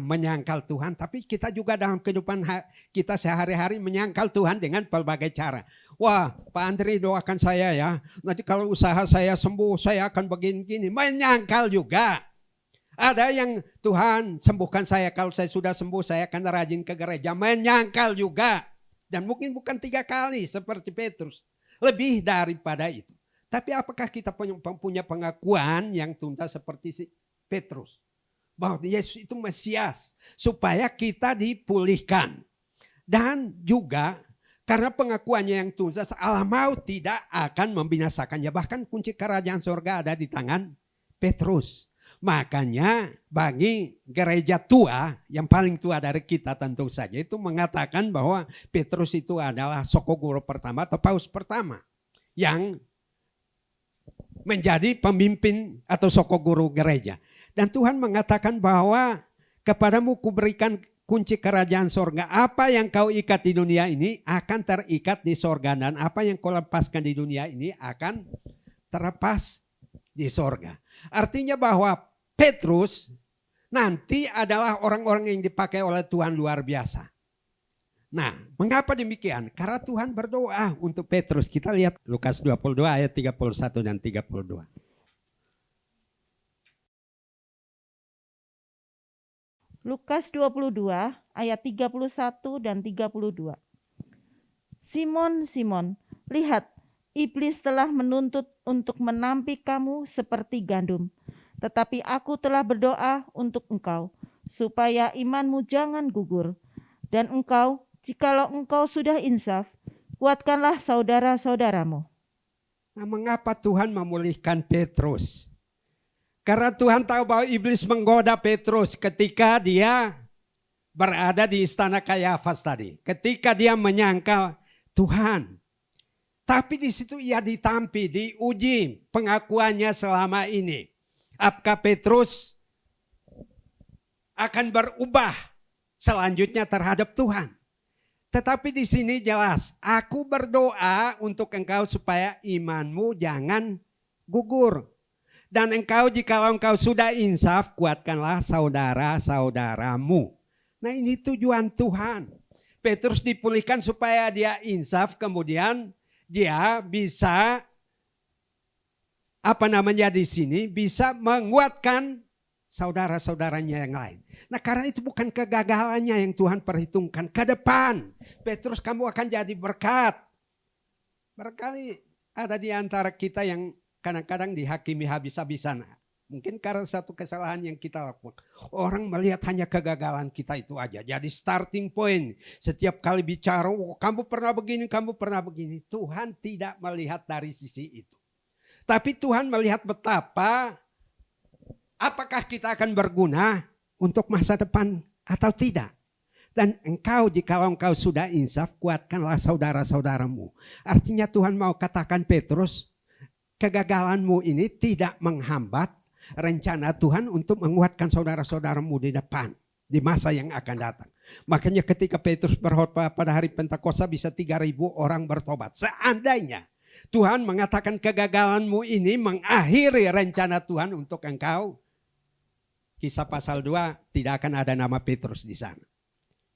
menyangkal Tuhan. Tapi kita juga dalam kehidupan kita sehari-hari menyangkal Tuhan dengan berbagai cara. Wah, Pak Andri doakan saya ya. Nanti kalau usaha saya sembuh, saya akan begini-gini. Menyangkal juga. Ada yang Tuhan sembuhkan saya. Kalau saya sudah sembuh, saya akan rajin ke gereja. Menyangkal juga. Dan mungkin bukan 3 kali seperti Petrus. Lebih daripada itu. Tapi apakah kita punya pengakuan yang tuntas seperti si Petrus? Bahwa Yesus itu Mesias. Supaya kita dipulihkan. Dan juga Karena pengakuannya yang tuntas, Allah mau tidak akan membinasakannya. Bahkan kunci kerajaan surga ada di tangan Petrus. Makanya bagi gereja tua, yang paling tua dari kita tentu saja, itu mengatakan bahwa Petrus itu adalah soko guru pertama atau paus pertama yang menjadi pemimpin atau soko guru gereja. Dan Tuhan mengatakan bahwa kepadamu kuberikan kunci kerajaan sorga. Apa yang kau ikat di dunia ini akan terikat di sorga. Dan apa yang kau lepaskan di dunia ini akan terlepas di sorga. Artinya bahwa Petrus nanti adalah orang-orang yang dipakai oleh Tuhan luar biasa. Nah, mengapa demikian? Karena Tuhan berdoa untuk Petrus. Kita lihat Lukas 22 ayat 31 dan 32. Lukas 22 ayat 31 dan 32. Simon, Simon, lihat, iblis telah menuntut untuk menampik kamu seperti gandum. Tetapi aku telah berdoa untuk engkau, supaya imanmu jangan gugur. Dan engkau, jikalau engkau sudah insaf, kuatkanlah saudara-saudaramu. Nah, mengapa Tuhan memulihkan Petrus? Karena Tuhan tahu bahwa iblis menggoda Petrus ketika dia berada di istana Kayafas tadi. Ketika dia menyangkal Tuhan. Tapi di situ ia ditampi, diuji pengakuannya selama ini. Apakah Petrus akan berubah selanjutnya terhadap Tuhan? Tetapi di sini jelas, aku berdoa untuk engkau supaya imanmu jangan gugur. Dan engkau jikalau engkau sudah insaf, kuatkanlah saudara-saudaramu. Nah, ini tujuan Tuhan. Petrus dipulihkan supaya dia insaf, kemudian dia bisa di sini bisa menguatkan saudara-saudaranya yang lain. Nah, karena itu bukan kegagalannya yang Tuhan perhitungkan. Ke depan, Petrus, kamu akan jadi berkat. Barangkali ada di antara kita yang kadang-kadang dihakimi habis-habisan. Mungkin karena satu kesalahan yang kita lakukan. Orang melihat hanya kegagalan kita itu aja. Jadi starting point. Setiap kali bicara, oh, kamu pernah begini, kamu pernah begini. Tuhan tidak melihat dari sisi itu. Tapi Tuhan melihat betapa apakah kita akan berguna untuk masa depan atau tidak. Dan engkau, jikalau engkau sudah insaf, kuatkanlah saudara-saudaramu. Artinya Tuhan mau katakan Petrus, kegagalanmu ini tidak menghambat rencana Tuhan untuk menguatkan saudara-saudaramu di depan. Di masa yang akan datang. Makanya ketika Petrus berkhotbah pada hari Pentakosta bisa 3.000 orang bertobat. Seandainya Tuhan mengatakan kegagalanmu ini mengakhiri rencana Tuhan untuk engkau. Kisah pasal 2 tidak akan ada nama Petrus di sana.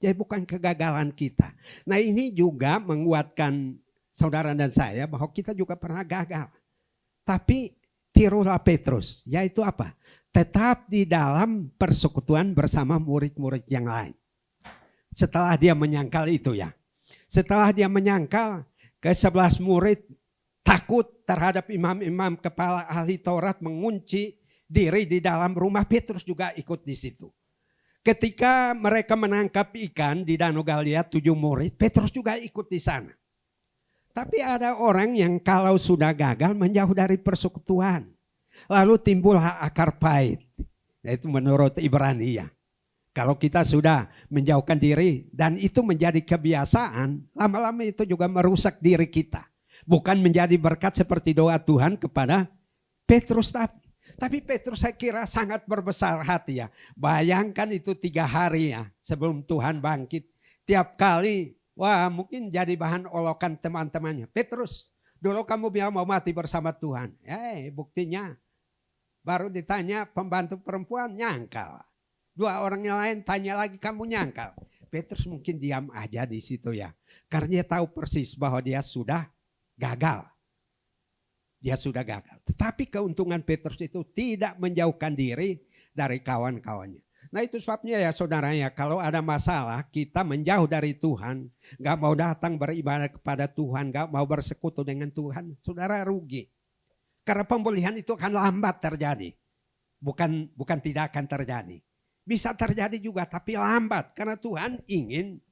Jadi bukan kegagalan kita. Nah, ini juga menguatkan saudara dan saya bahwa kita juga pernah gagal. Tapi tirulah Petrus, yaitu apa? Tetap di dalam persekutuan bersama murid-murid yang lain. Setelah dia menyangkal itu ya. Setelah dia menyangkal, ke-11 murid takut terhadap imam-imam kepala ahli Taurat, mengunci diri di dalam rumah. Petrus juga ikut di situ. Ketika mereka menangkap ikan di Danau Galilea 7 murid, Petrus juga ikut di sana. Tapi ada orang yang kalau sudah gagal menjauh dari persekutuan. Lalu timbullah akar pahit. Yaitu menurut Ibrani ya. Kalau kita sudah menjauhkan diri dan itu menjadi kebiasaan, lama-lama itu juga merusak diri kita. Bukan menjadi berkat seperti doa Tuhan kepada Petrus tadi. Tapi Petrus saya kira sangat berbesar hati ya. Bayangkan itu 3 hari ya sebelum Tuhan bangkit. Tiap kali wah mungkin jadi bahan olokan teman-temannya. Petrus, dulu kamu bilang mau mati bersama Tuhan. Buktinya baru ditanya pembantu perempuan nyangkal. 2 orang yang lain tanya lagi kamu nyangkal. Petrus mungkin diam aja di situ ya. Karena dia tahu persis bahwa dia sudah gagal. Dia sudah gagal. Tetapi keuntungan Petrus itu tidak menjauhkan diri dari kawan-kawannya. Nah itu sebabnya ya saudara ya, kalau ada masalah kita menjauh dari Tuhan, gak mau datang beribadah kepada Tuhan, gak mau bersekutu dengan Tuhan, saudara rugi. Karena pemulihan itu akan lambat terjadi. Bukan tidak akan terjadi. Bisa terjadi juga tapi lambat karena Tuhan ingin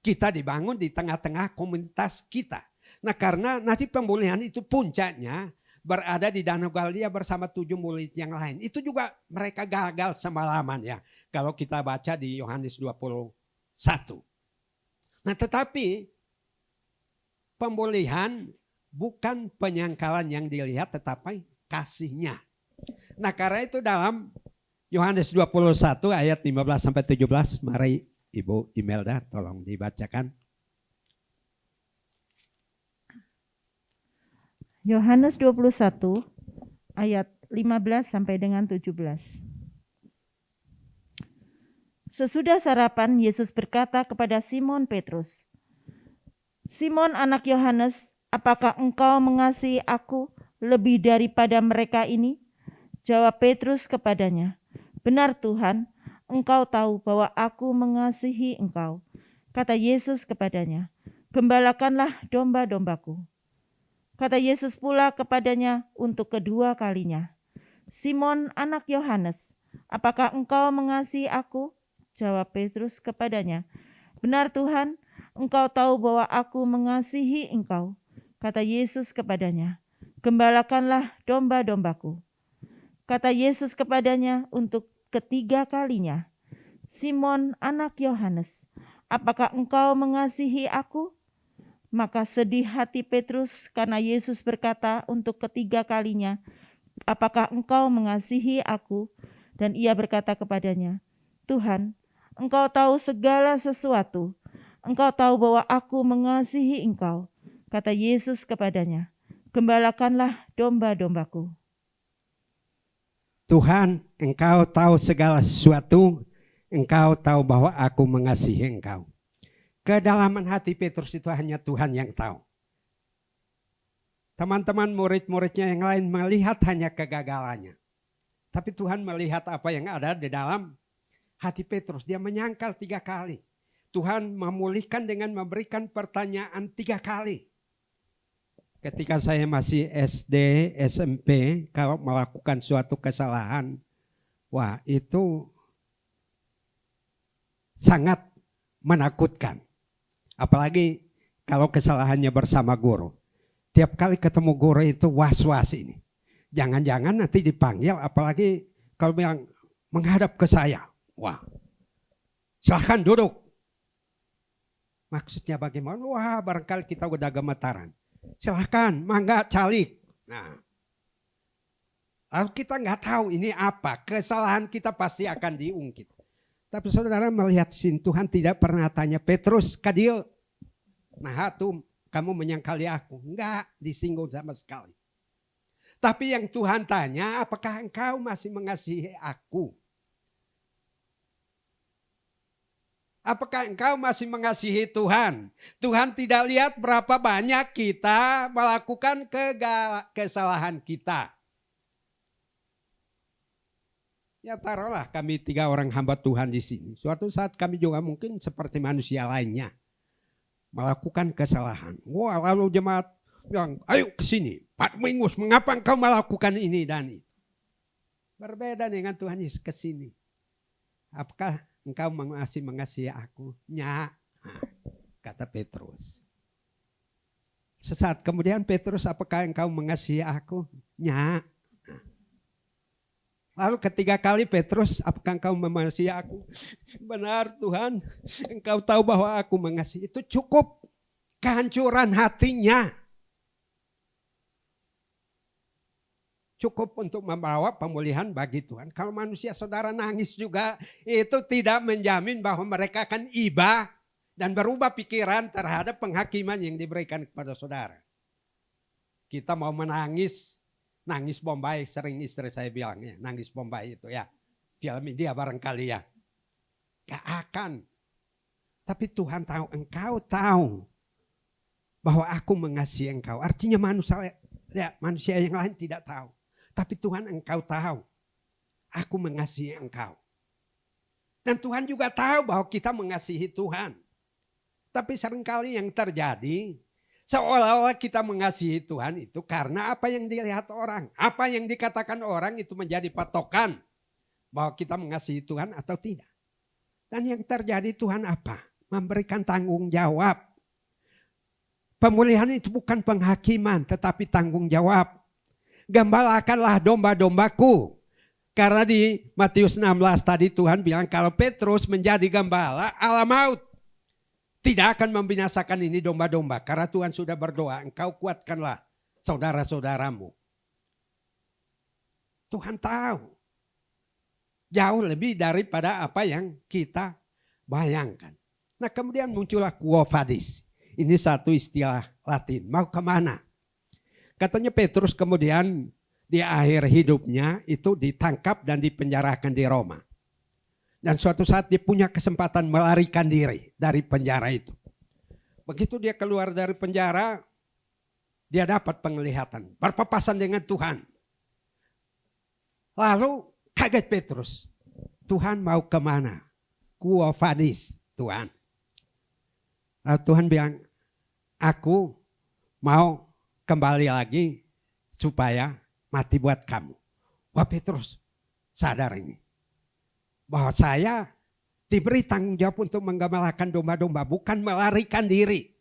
Kita dibangun di tengah-tengah komunitas kita. Nah karena nanti pemulihan itu puncaknya berada di Danau Galilea bersama 7 murid yang lain. Itu juga mereka gagal semalaman ya. Kalau kita baca di Yohanes 21. Nah tetapi pemulihan bukan penyangkalan yang dilihat tetapi kasihnya. Nah karena itu dalam Yohanes 21 ayat 15 sampai 17, mari Ibu Imelda tolong dibacakan. Yohanes 21 ayat 15 sampai dengan 17. Sesudah sarapan, Yesus berkata kepada Simon Petrus, "Simon anak Yohanes, apakah engkau mengasihi aku lebih daripada mereka ini?" Jawab Petrus kepadanya, "Benar Tuhan, Engkau tahu bahwa aku mengasihi engkau." Kata Yesus kepadanya, "Gembalakanlah domba-dombaku." Kata Yesus pula kepadanya untuk kedua kalinya, "Simon anak Yohanes, apakah engkau mengasihi aku?" Jawab Petrus kepadanya, "Benar Tuhan, Engkau tahu bahwa aku mengasihi engkau." Kata Yesus kepadanya, "Gembalakanlah domba-dombaku." Kata Yesus kepadanya untuk ketiga kalinya, "Simon anak Yohanes, apakah engkau mengasihi aku?" Maka sedih hati Petrus karena Yesus berkata untuk ketiga kalinya, "Apakah engkau mengasihi aku?" Dan ia berkata kepadanya, "Tuhan, Engkau tahu segala sesuatu. Engkau tahu bahwa aku mengasihi engkau." Kata Yesus kepadanya, "Gembalakanlah domba-dombaku." Tuhan, Engkau tahu segala sesuatu, Engkau tahu bahwa aku mengasihi Engkau. Kedalaman hati Petrus itu hanya Tuhan yang tahu. Teman-teman murid-muridnya yang lain melihat hanya kegagalannya. Tapi Tuhan melihat apa yang ada di dalam hati Petrus. Dia menyangkal 3 kali. Tuhan memulihkan dengan memberikan pertanyaan 3 kali. Ketika saya masih SD, SMP, kalau melakukan suatu kesalahan, wah itu sangat menakutkan. Apalagi kalau kesalahannya bersama guru. Tiap kali ketemu guru itu was-was ini. Jangan-jangan nanti dipanggil, apalagi kalau bilang menghadap ke saya. Wah, silahkan duduk. Maksudnya bagaimana? Wah, barangkali kita udah gemetaran. Silahkan, mangga calik. Nah, lalu kita nggak tahu ini apa. Kesalahan kita pasti akan diungkit. Tapi saudara melihat sini, Tuhan tidak pernah tanya Petrus, "Kadil, nah tuh kamu menyangkali aku." Enggak disinggung sama sekali. Tapi yang Tuhan tanya, apakah engkau masih mengasihi aku? Apakah engkau masih mengasihi Tuhan? Tuhan tidak lihat berapa banyak kita melakukan kesalahan kita. Ya taruhlah kami 3 orang hamba Tuhan di sini. Suatu saat kami juga mungkin seperti manusia lainnya. Melakukan kesalahan. Wah lalu jemaat bilang, "Ayo ke sini. Pak Mingus, mengapa engkau melakukan ini dan itu?" Berbeda dengan Tuhan Yesus ke sini. "Apakah engkau masih mengasihi aku?" "Nya," kata Petrus. Sesaat kemudian Petrus, "Apakah engkau mengasihi aku?" "Nya." Lalu ketiga kali Petrus, "Apakah engkau mengasihi aku?" "Benar Tuhan, engkau tahu bahwa aku mengasihi." Itu cukup kehancuran hatinya. Cukup untuk membawa pemulihan bagi Tuhan. Kalau manusia saudara nangis juga, itu tidak menjamin bahwa mereka akan iba dan berubah pikiran terhadap penghakiman yang diberikan kepada saudara. Kita mau menangis, nangis Bombay, sering istri saya bilang ya, nangis Bombay itu ya. Film India barangkali ya. Gak akan. Tapi Tuhan tahu, engkau tahu bahwa aku mengasihi engkau. Artinya manusia yang lain tidak tahu. Tapi Tuhan engkau tahu, aku mengasihi engkau. Dan Tuhan juga tahu bahwa kita mengasihi Tuhan. Tapi seringkali yang terjadi, seolah-olah kita mengasihi Tuhan itu karena apa yang dilihat orang. Apa yang dikatakan orang itu menjadi patokan bahwa kita mengasihi Tuhan atau tidak. Dan yang terjadi Tuhan apa? memberikan tanggung jawab. Pemulihan itu bukan penghakiman, tetapi tanggung jawab. Gembalakanlah domba-dombaku. Karena di Matius 16 tadi Tuhan bilang kalau Petrus menjadi gembala, Allah maut tidak akan membinasakan ini domba-domba. Karena Tuhan sudah berdoa, engkau kuatkanlah saudara-saudaramu. Tuhan tahu. Jauh lebih daripada apa yang kita bayangkan. Nah kemudian muncullah quo vadis. Ini satu istilah Latin. Mau kemana? Katanya Petrus kemudian di akhir hidupnya itu ditangkap dan dipenjarakan di Roma. Dan suatu saat dia punya kesempatan melarikan diri dari penjara itu. Begitu dia keluar dari penjara, dia dapat penglihatan. Berpapasan dengan Tuhan. Lalu kaget Petrus. Tuhan mau kemana? Quo vadis Tuhan. Lalu Tuhan bilang, aku mau kembali lagi supaya mati buat kamu. Wah Petrus sadar ini. Bahwa saya diberi tanggung jawab untuk menggembalakan domba-domba. Bukan melarikan diri.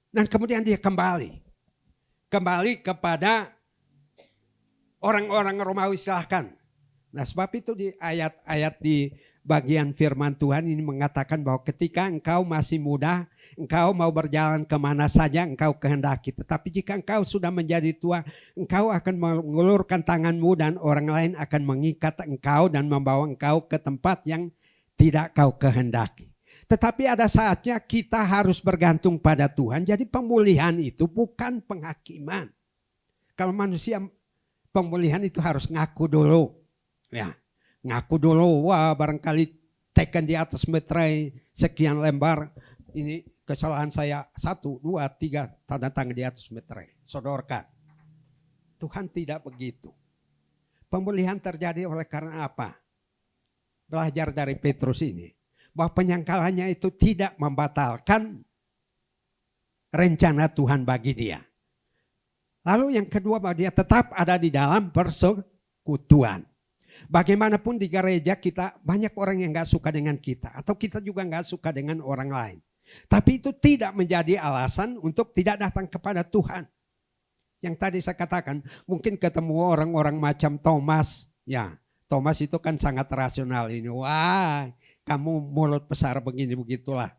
Dan kemudian dia kembali. Kembali kepada orang-orang Romawi silahkan. Nah sebab itu di ayat-ayat di bagian firman Tuhan ini mengatakan bahwa ketika engkau masih muda, engkau mau berjalan kemana saja engkau kehendaki. Tetapi jika engkau sudah menjadi tua, engkau akan mengulurkan tanganmu dan orang lain akan mengikat engkau dan membawa engkau ke tempat yang tidak kau kehendaki. Tetapi ada saatnya kita harus bergantung pada Tuhan. Jadi pemulihan itu bukan penghakiman. Kalau manusia pemulihan itu harus ngaku dulu. Ya, ngaku dulu, wah barangkali teken di atas meterai sekian lembar, ini kesalahan saya 1, 2, 3 tanda tangan di atas meterai, sodorkan. Tuhan tidak begitu. Pemulihan terjadi oleh karena apa? Belajar dari Petrus ini, bahwa penyangkalannya itu tidak membatalkan rencana Tuhan bagi dia. Lalu yang kedua, bahwa dia tetap ada di dalam persekutuan. Bagaimanapun di gereja kita banyak orang yang gak suka dengan kita. Atau kita juga gak suka dengan orang lain. Tapi itu tidak menjadi alasan untuk tidak datang kepada Tuhan. Yang tadi saya katakan mungkin ketemu orang-orang macam Thomas. Ya, Thomas itu kan sangat rasional ini. Wah kamu mulut besar begini begitulah.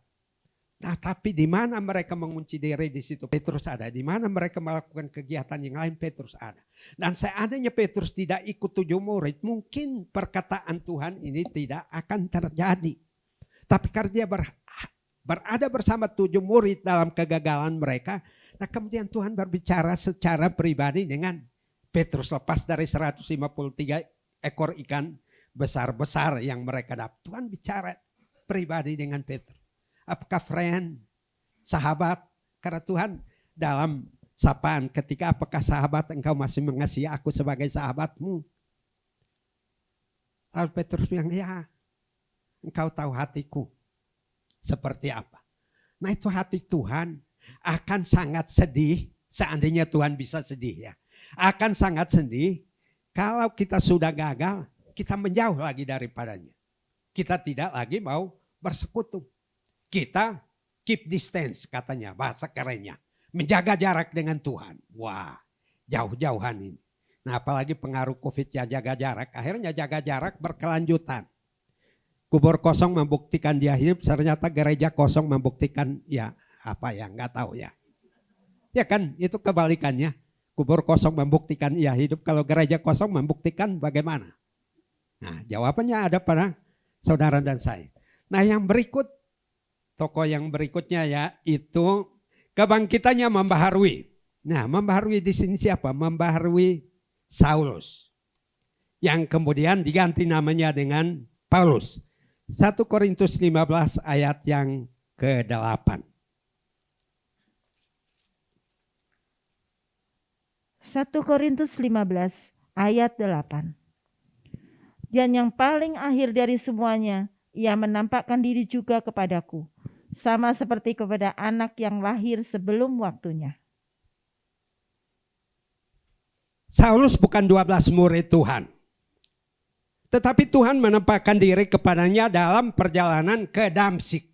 Nah tapi di mana mereka mengunci diri di situ Petrus ada. Di mana mereka melakukan kegiatan yang lain Petrus ada. Dan seandainya Petrus tidak ikut 7 murid mungkin perkataan Tuhan ini tidak akan terjadi. Tapi karena dia berada bersama 7 murid dalam kegagalan mereka. Nah kemudian Tuhan berbicara secara pribadi dengan Petrus lepas dari 153 ekor ikan besar-besar yang mereka dapat. Tuhan bicara pribadi dengan Petrus. Apakah friend, sahabat? Karena Tuhan dalam sapaan ketika apakah sahabat engkau masih mengasihi aku sebagai sahabatmu? Lalu Petrus bilang ya engkau tahu hatiku seperti apa. Nah itu hati Tuhan akan sangat sedih seandainya Tuhan bisa sedih ya. Akan sangat sedih kalau kita sudah gagal kita menjauh lagi daripadanya. Kita tidak lagi mau bersekutu. Kita keep distance katanya bahasa kerennya. Menjaga jarak dengan Tuhan. Wah jauh-jauhan ini. Nah apalagi pengaruh COVID ya jaga jarak. Akhirnya jaga jarak berkelanjutan. Kubur kosong membuktikan dia hidup. Ternyata gereja kosong membuktikan ya apa ya nggak tahu ya. Ya kan itu kebalikannya. Kubur kosong membuktikan ia hidup. Kalau gereja kosong membuktikan bagaimana? Nah jawabannya ada pada saudara dan saya. Nah yang berikut. Tokoh yang berikutnya ya itu kebangkitannya membaharui. Nah membaharui di sini siapa? Membaharui Saulus. Yang kemudian diganti namanya dengan Paulus. 1 Korintus 15 ayat yang ke-8. 1 Korintus 15 ayat 8. Dan yang paling akhir dari semuanya, ia menampakkan diri juga kepadaku, sama seperti kepada anak yang lahir sebelum waktunya. Saulus bukan 12 murid Tuhan. Tetapi Tuhan menampakkan diri kepadanya dalam perjalanan ke Damsyik.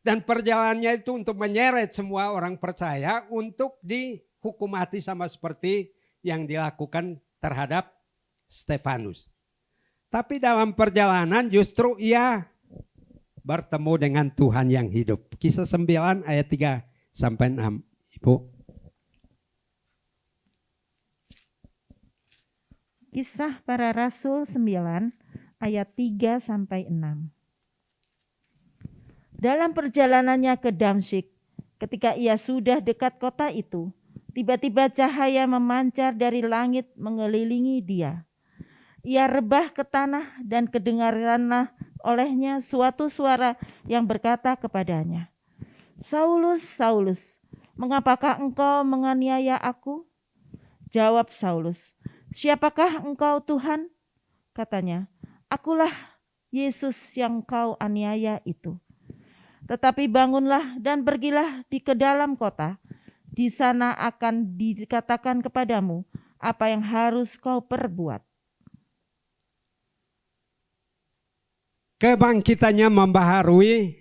Dan perjalanannya itu untuk menyeret semua orang percaya untuk dihukum mati sama seperti yang dilakukan terhadap Stefanus. Tapi dalam perjalanan justru ia bertemu dengan Tuhan yang hidup. Kisah 9 ayat 3 sampai 6. Ibu. Kisah Para Rasul 9 ayat 3 sampai 6. Dalam perjalanannya ke Damsyik, ketika ia sudah dekat kota itu, tiba-tiba cahaya memancar dari langit mengelilingi dia. Ia rebah ke tanah dan kedengaranlah olehnya suatu suara yang berkata kepadanya, "Saulus, Saulus, mengapakah engkau menganiaya aku?" Jawab Saulus, "Siapakah engkau Tuhan?" Katanya, "Akulah Yesus yang kau aniaya itu. Tetapi bangunlah dan pergilah ke dalam kota. Di sana akan dikatakan kepadamu apa yang harus kau perbuat." Kebangkitannya membaharui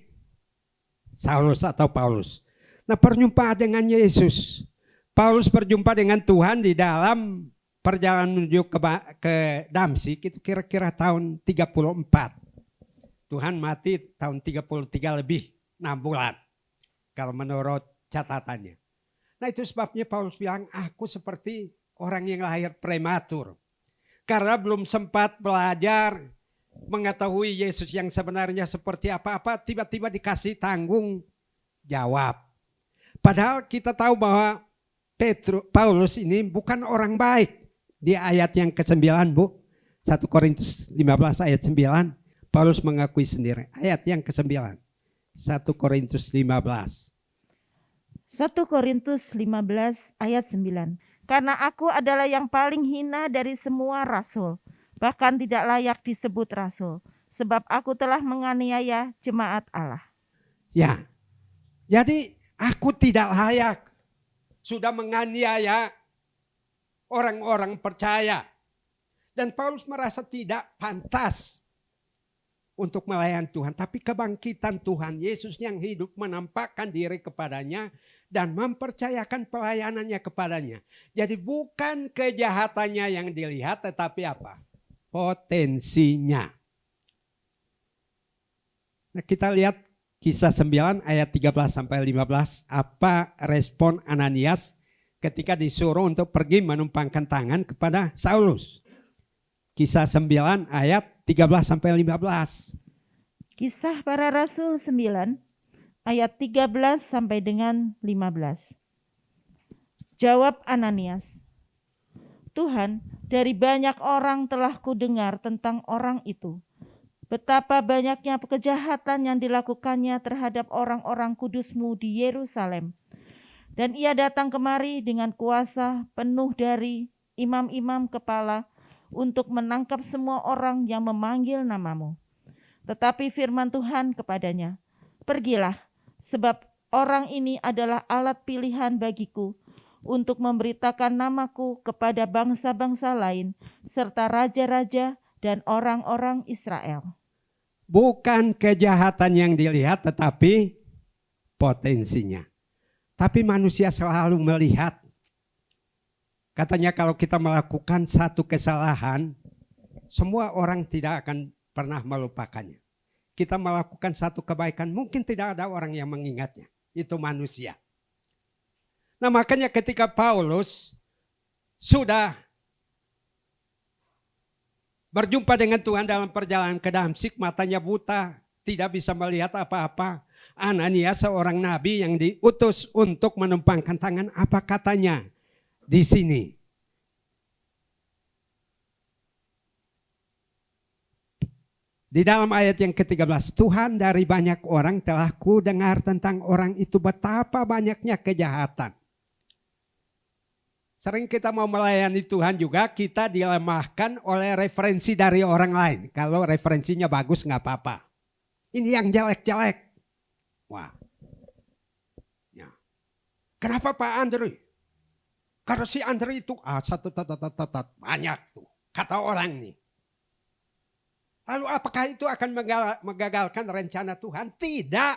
Saulus atau Paulus. Nah, perjumpaan dengan Yesus. Paulus berjumpa dengan Tuhan di dalam perjalanan menuju ke Damsyik itu kira-kira tahun 34. Tuhan mati tahun 33 lebih 6 bulan. Kalau menurut catatannya. Nah, itu sebabnya Paulus bilang, aku seperti orang yang lahir prematur. Karena belum sempat belajar mengetahui Yesus yang sebenarnya seperti apa-apa, tiba-tiba dikasih tanggung jawab. Padahal kita tahu bahwa Paulus ini bukan orang baik. Di ayat yang ke-9, Bu, 1 Korintus 15 ayat 9, Paulus mengakui sendiri. Ayat yang ke-9, 1 Korintus 15. 1 Korintus 15 ayat 9. Karena aku adalah yang paling hina dari semua rasul, bahkan tidak layak disebut rasul, sebab aku telah menganiaya jemaat Allah. Ya, jadi aku tidak layak, sudah menganiaya orang-orang percaya. Dan Paulus merasa tidak pantas untuk melayani Tuhan. Tapi kebangkitan Tuhan Yesus yang hidup menampakkan diri kepadanya dan mempercayakan pelayanannya kepadanya. Jadi bukan kejahatannya yang dilihat, tetapi apa? Potensinya. Nah, kita lihat kisah 9 ayat 13 sampai 15. Apa respon Ananias ketika disuruh untuk pergi menumpangkan tangan kepada Saulus? Kisah 9 ayat 13 sampai 15. Kisah Para Rasul 9 ayat 13 sampai dengan 15. Jawab Ananias, "Tuhan, dari banyak orang telah kudengar tentang orang itu, betapa banyaknya kejahatan yang dilakukannya terhadap orang-orang kudus-Mu di Yerusalem. Dan ia datang kemari dengan kuasa penuh dari imam-imam kepala untuk menangkap semua orang yang memanggil nama-Mu. Tetapi firman Tuhan kepadanya, 'Pergilah, sebab orang ini adalah alat pilihan bagiku untuk memberitakan namaku kepada bangsa-bangsa lain serta raja-raja dan orang-orang Israel.'" Bukan kejahatan yang dilihat, tetapi potensinya. Tapi manusia selalu melihat. Katanya kalau kita melakukan satu kesalahan, semua orang tidak akan pernah melupakannya. Kita melakukan satu kebaikan, mungkin tidak ada orang yang mengingatnya. Itu manusia. Nah, makanya ketika Paulus sudah berjumpa dengan Tuhan dalam perjalanan ke Damsyik, matanya buta, tidak bisa melihat apa-apa. Ananias, seorang nabi yang diutus untuk menumpangkan tangan, apa katanya di sini? Di dalam ayat yang ke-13, Tuhan, dari banyak orang telah ku dengar tentang orang itu betapa banyaknya kejahatan. Sering kita mau melayani Tuhan juga kita dilemahkan oleh referensi dari orang lain. Kalau referensinya bagus nggak apa-apa. Ini yang jelek-jelek. Wah. Ya. Kenapa Pak Andri? Karena si Andri itu banyak tuh. Kata orang nih. Lalu apakah itu akan menggagalkan rencana Tuhan? Tidak.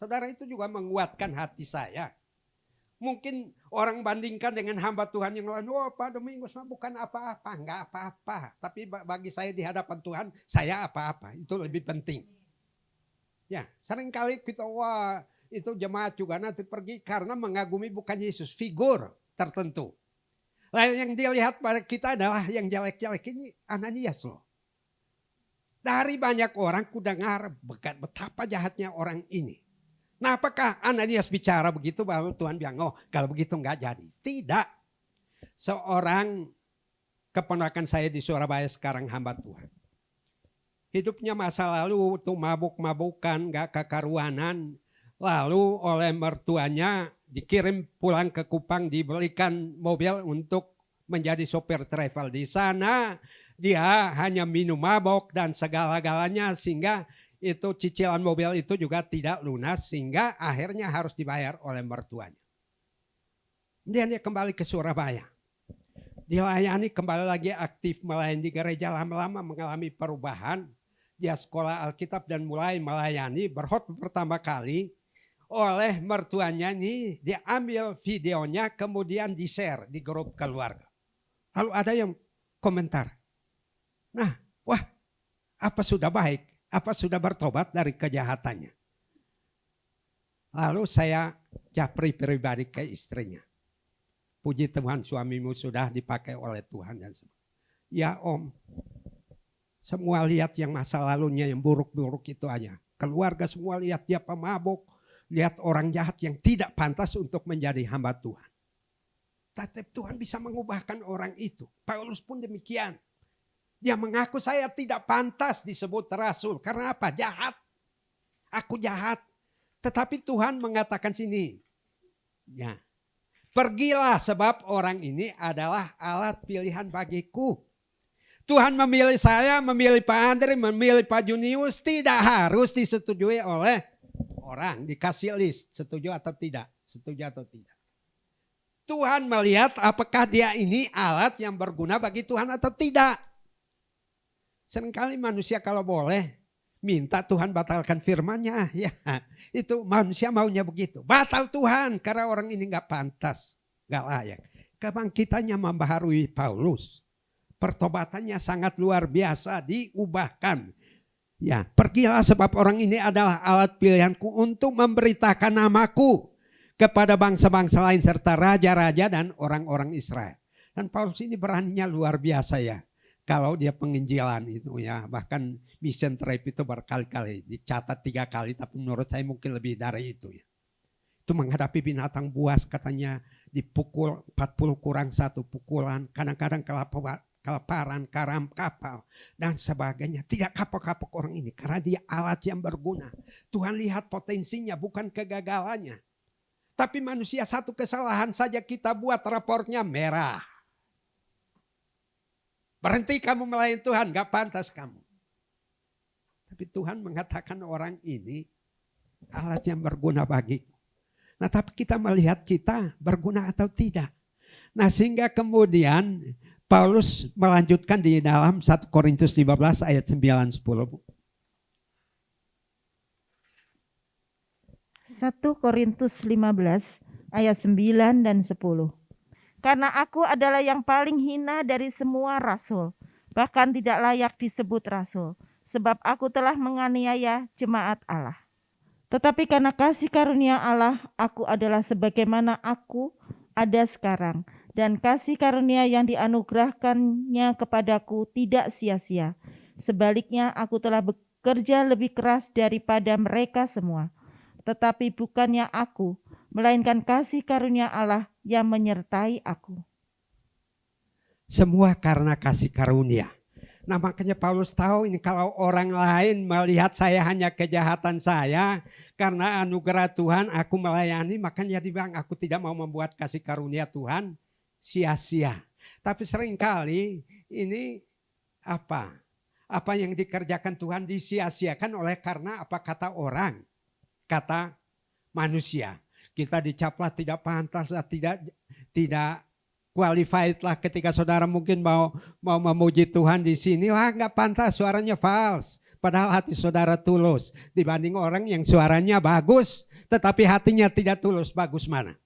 Saudara, itu juga menguatkan hati saya. Mungkin orang bandingkan dengan hamba Tuhan yang lain, oh Pak Domingus bukan apa-apa, enggak apa-apa. Tapi bagi saya di hadapan Tuhan, saya apa-apa, itu lebih penting. Ya, seringkali kita, wah itu jemaat juga nanti pergi karena mengagumi bukan Yesus, figur tertentu. Lalu yang dilihat pada kita adalah yang jelek-jelek ini Ananias loh. Dari banyak orang ku dengar betapa jahatnya orang ini. Nah, apakah Ananias bicara begitu baru Tuhan bilang, oh kalau begitu enggak jadi. Tidak. Seorang keponakan saya di Surabaya sekarang hamba Tuhan. Hidupnya masa lalu tuh mabuk-mabukan, enggak kekaruanan. Lalu oleh mertuanya dikirim pulang ke Kupang, dibelikan mobil untuk menjadi sopir travel di sana. Dia hanya minum mabok dan segala-galanya sehingga itu cicilan mobil itu juga tidak lunas sehingga akhirnya harus dibayar oleh mertuanya. Kemudian dia kembali ke Surabaya. Dilayani kembali lagi aktif melayani di gereja, lama-lama mengalami perubahan. Dia sekolah Alkitab dan mulai melayani. Berkhotbah pertama kali oleh mertuanya ini diambil videonya kemudian di-share di grup keluarga. Lalu ada yang komentar. Nah, wah apa sudah baik? Apa sudah bertobat dari kejahatannya? Lalu saya japri pribadi ke istrinya. Puji Tuhan suamimu sudah dipakai oleh Tuhan. Dan ya Om, semua lihat yang masa lalunya yang buruk-buruk itu aja. Keluarga semua lihat dia pemabuk. Lihat orang jahat yang tidak pantas untuk menjadi hamba Tuhan. Tapi Tuhan bisa mengubahkan orang itu. Paulus pun demikian. Dia mengaku saya tidak pantas disebut rasul. Karena apa? Jahat. Aku jahat. Tetapi Tuhan mengatakan sini. Ya, pergilah sebab orang ini adalah alat pilihan bagiku. Tuhan memilih saya, memilih Pak Andre, memilih Pak Junius. Tidak harus disetujui oleh orang. Dikasih list. Setuju atau tidak? Setuju atau tidak? Tuhan melihat apakah dia ini alat yang berguna bagi Tuhan atau tidak. Seringkali manusia kalau boleh minta Tuhan batalkan firman-Nya, ya itu manusia maunya begitu. Batal Tuhan karena orang ini nggak pantas, nggak layak. Kebangkitannya membaharui Paulus. Pertobatannya sangat luar biasa, diubahkan. Ya, pergilah sebab orang ini adalah alat pilihanku untuk memberitakan namaku kepada bangsa-bangsa lain serta raja-raja dan orang-orang Israel. Dan Paulus ini beraninya luar biasa ya. Kalau dia penginjilan itu ya, bahkan mission trip itu berkali-kali, dicatat 3 kali, tapi menurut saya mungkin lebih dari itu ya. Itu menghadapi binatang buas katanya dipukul 40 kurang 1 pukulan, kadang-kadang kelaparan, karam kapal dan sebagainya. Tidak kapok-kapok orang ini karena dia alat yang berguna. Tuhan lihat potensinya bukan kegagalannya. Tapi manusia satu kesalahan saja kita buat raportnya merah. Berhenti kamu melayani Tuhan, gak pantas kamu. Tapi Tuhan mengatakan orang ini alat yang berguna bagiku. Nah tapi kita melihat kita berguna atau tidak. Nah sehingga kemudian Paulus melanjutkan di dalam 1 Korintus 15 ayat 9-10. 1 Korintus 15 ayat 9 dan 10. Karena aku adalah yang paling hina dari semua rasul, bahkan tidak layak disebut rasul, sebab aku telah menganiaya jemaat Allah. Tetapi karena kasih karunia Allah, aku adalah sebagaimana aku ada sekarang, dan kasih karunia yang dianugerahkannya kepadaku tidak sia-sia. Sebaliknya aku telah bekerja lebih keras daripada mereka semua. Tetapi bukannya aku, melainkan kasih karunia Allah yang menyertai aku. Semua karena kasih karunia. Nah makanya Paulus tahu ini kalau orang lain melihat saya hanya kejahatan saya, karena anugerah Tuhan aku melayani, makanya dia bilang aku tidak mau membuat kasih karunia Tuhan sia-sia. Tapi seringkali ini apa yang dikerjakan Tuhan disia-siakan oleh karena apa kata orang. Kata manusia, kita dicaplah tidak pantas, tidak qualified lah ketika saudara mungkin mau memuji Tuhan di sini, wah nggak pantas, suaranya false, Padahal hati saudara tulus dibanding orang yang suaranya bagus tetapi hatinya tidak tulus. Bagus mana?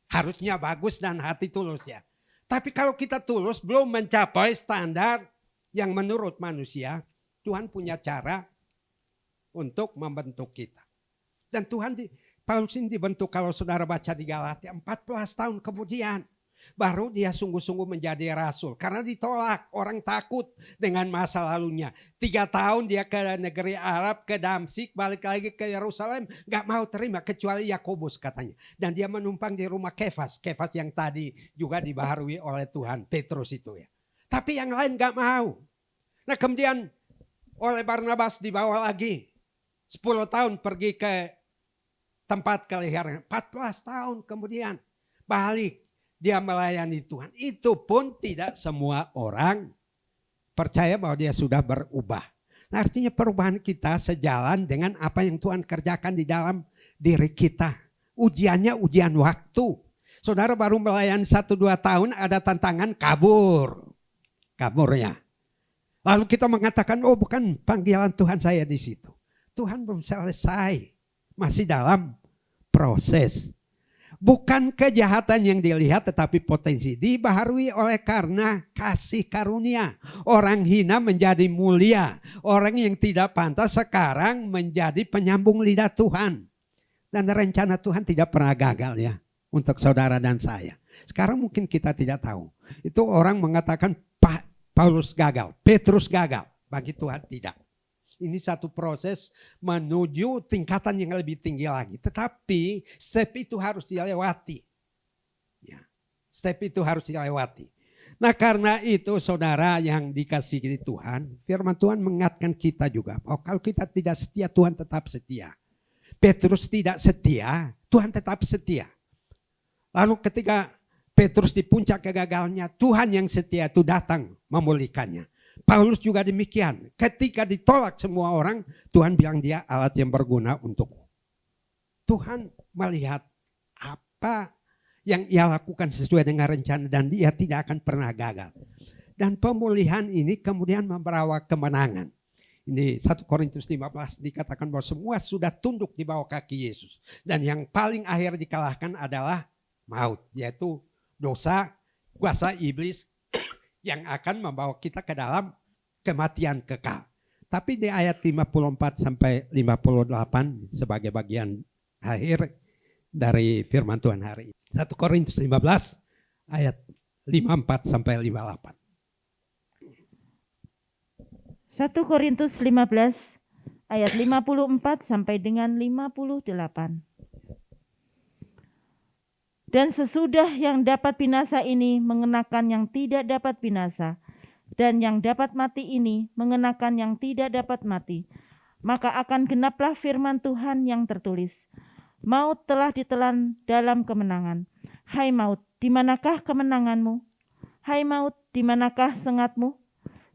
Harusnya bagus dan hati tulus ya. Tapi kalau kita tulus belum mencapai standar yang menurut manusia, Tuhan punya cara untuk membentuk kita. Dan Paulus ini dibentuk kalau saudara baca di Galatia 14 tahun kemudian. Baru dia sungguh-sungguh menjadi rasul. Karena ditolak, orang takut dengan masa lalunya. 3 tahun dia ke negeri Arab, ke Damsyik, balik lagi ke Yerusalem. Gak mau terima kecuali Yakobus katanya. Dan dia menumpang di rumah Kefas. Kefas yang tadi juga dibaharui oleh Tuhan, Petrus itu ya. Tapi yang lain gak mau. Nah kemudian oleh Barnabas dibawa lagi. 10 tahun pergi ke tempat keliharan. 14 tahun kemudian balik. Dia melayani Tuhan. Itu pun tidak semua orang percaya bahwa dia sudah berubah. Nah, artinya perubahan kita sejalan dengan apa yang Tuhan kerjakan di dalam diri kita. Ujiannya ujian waktu. Saudara baru melayani 1-2 tahun ada tantangan kaburnya. Lalu kita mengatakan, oh bukan panggilan Tuhan saya di situ. Tuhan belum selesai. Masih dalam proses. Bukan kejahatan yang dilihat tetapi potensi. Dibaharui oleh karena kasih karunia. Orang hina menjadi mulia. Orang yang tidak pantas sekarang menjadi penyambung lidah Tuhan. Dan rencana Tuhan tidak pernah gagal ya. Untuk saudara dan saya. Sekarang mungkin kita tidak tahu. Itu orang mengatakan Paulus gagal. Petrus gagal. Bagi Tuhan tidak. Ini satu proses menuju tingkatan yang lebih tinggi lagi. Tetapi step itu harus dilewati. Ya, step itu harus dilewati. Nah karena itu saudara yang dikasihi Tuhan. Firman Tuhan mengingatkan kita juga. Oh, kalau kita tidak setia, Tuhan tetap setia. Petrus tidak setia, Tuhan tetap setia. Lalu ketika Petrus di puncak kegagalannya, Tuhan yang setia itu datang memulihkannya. Paulus juga demikian. Ketika ditolak semua orang, Tuhan bilang dia alat yang berguna untukmu. Tuhan melihat apa yang ia lakukan sesuai dengan rencana dan dia tidak akan pernah gagal. Dan pemulihan ini kemudian membawa kemenangan. Ini 1 Korintus 15 dikatakan bahwa semua sudah tunduk di bawah kaki Yesus. Dan yang paling akhir dikalahkan adalah maut, yaitu dosa, kuasa iblis yang akan membawa kita ke dalam kematian kekal. Tapi di ayat 54 sampai 58 sebagai bagian akhir dari firman Tuhan hari ini. 1 Korintus 15 ayat 54 sampai 58. 1 Korintus 15 ayat 54 sampai dengan 58. Dan sesudah yang dapat binasa ini mengenakan yang tidak dapat binasa, dan yang dapat mati ini mengenakan yang tidak dapat mati, maka akan genaplah firman Tuhan yang tertulis. Maut telah ditelan dalam kemenangan. Hai maut, di manakah kemenanganmu? Hai maut, di manakah sengatmu?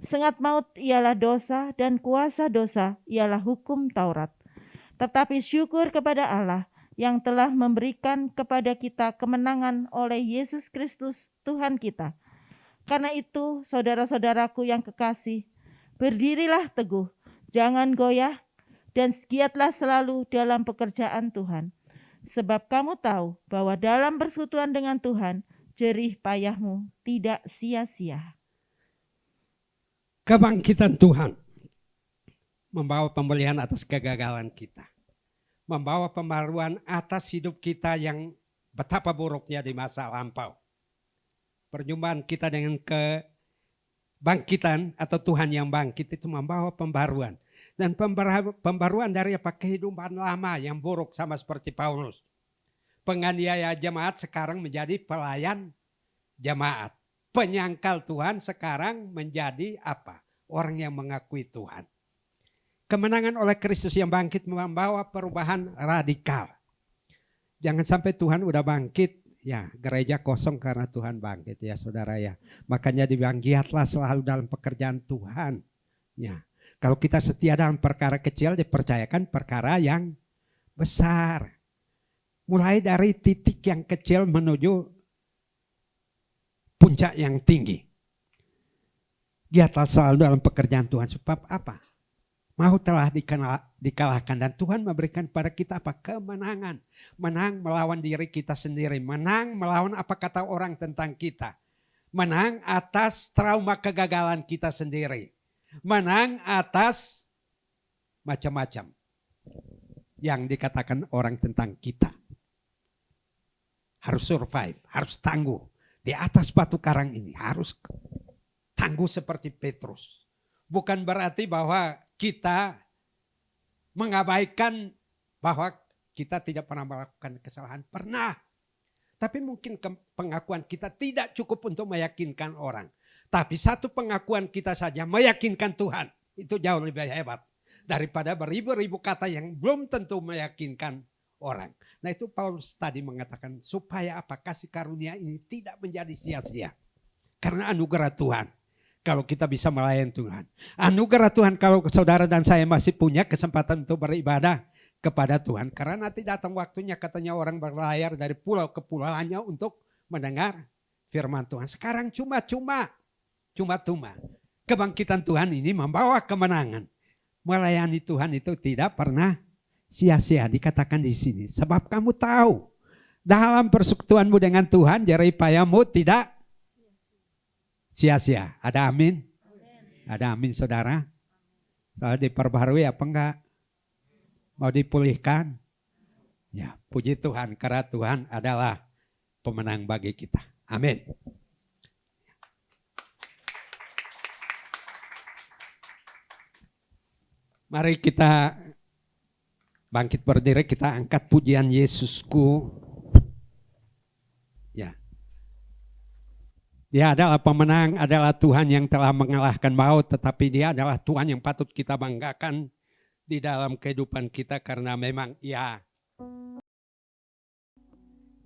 Sengat maut ialah dosa dan kuasa dosa ialah hukum Taurat. Tetapi syukur kepada Allah yang telah memberikan kepada kita kemenangan oleh Yesus Kristus Tuhan kita. Karena itu, saudara-saudaraku yang kekasih, berdirilah teguh, jangan goyah, dan giatlah selalu dalam pekerjaan Tuhan. Sebab kamu tahu bahwa dalam persekutuan dengan Tuhan, jerih payahmu tidak sia-sia. Kebangkitan Tuhan membawa pemulihan atas kegagalan kita. Membawa pembaruan atas hidup kita yang betapa buruknya di masa lampau. Perjumpaan kita dengan kebangkitan atau Tuhan yang bangkit itu membawa pembaruan. Dan pembaruan dari apa? Kehidupan lama yang buruk sama seperti Paulus. Penganiaya jemaat sekarang menjadi pelayan jemaat. Penyangkal Tuhan sekarang menjadi apa? Orang yang mengakui Tuhan. Kemenangan oleh Kristus yang bangkit membawa perubahan radikal. Jangan sampai Tuhan udah bangkit, ya gereja kosong karena Tuhan bangkit ya saudara ya. Makanya dibilang giatlah selalu dalam pekerjaan Tuhan. Ya, kalau kita setia dalam perkara kecil dipercayakan perkara yang besar. Mulai dari titik yang kecil menuju puncak yang tinggi. Giatlah selalu dalam pekerjaan Tuhan. Sebab apa? Maut telah dikalahkan dan Tuhan memberikan pada kita apa? Kemenangan. Menang melawan diri kita sendiri. Menang melawan apa kata orang tentang kita. Menang atas trauma kegagalan kita sendiri. Menang atas macam-macam yang dikatakan orang tentang kita. Harus survive, harus tangguh. Di atas batu karang ini harus tangguh seperti Petrus. Bukan berarti bahwa kita mengabaikan bahwa kita tidak pernah melakukan kesalahan. Pernah. Tapi mungkin pengakuan kita tidak cukup untuk meyakinkan orang. Tapi satu pengakuan kita saja meyakinkan Tuhan. Itu jauh lebih hebat. Daripada beribu-ribu kata yang belum tentu meyakinkan orang. Nah itu Paulus tadi mengatakan supaya apa? Kasih karunia ini tidak menjadi sia-sia. Karena anugerah Tuhan. Kalau kita bisa melayani Tuhan. Anugerah Tuhan kalau saudara dan saya masih punya kesempatan untuk beribadah kepada Tuhan. Karena nanti datang waktunya katanya orang berlayar dari pulau ke pulau hanya untuk mendengar firman Tuhan. Sekarang cuma-cuma. Kebangkitan Tuhan ini membawa kemenangan. Melayani Tuhan itu tidak pernah sia-sia dikatakan di sini. Sebab kamu tahu dalam persekutuanmu dengan Tuhan jeripayamu tidak sia-sia. Ada amin? Ada amin saudara? Soal diperbarui apa enggak? Mau dipulihkan? Ya, puji Tuhan karena Tuhan adalah pemenang bagi kita. Amin. Mari kita bangkit berdiri, kita angkat pujian Yesusku. Ya. Dia adalah pemenang, adalah Tuhan yang telah mengalahkan maut, tetapi dia adalah Tuhan yang patut kita banggakan di dalam kehidupan kita karena memang ia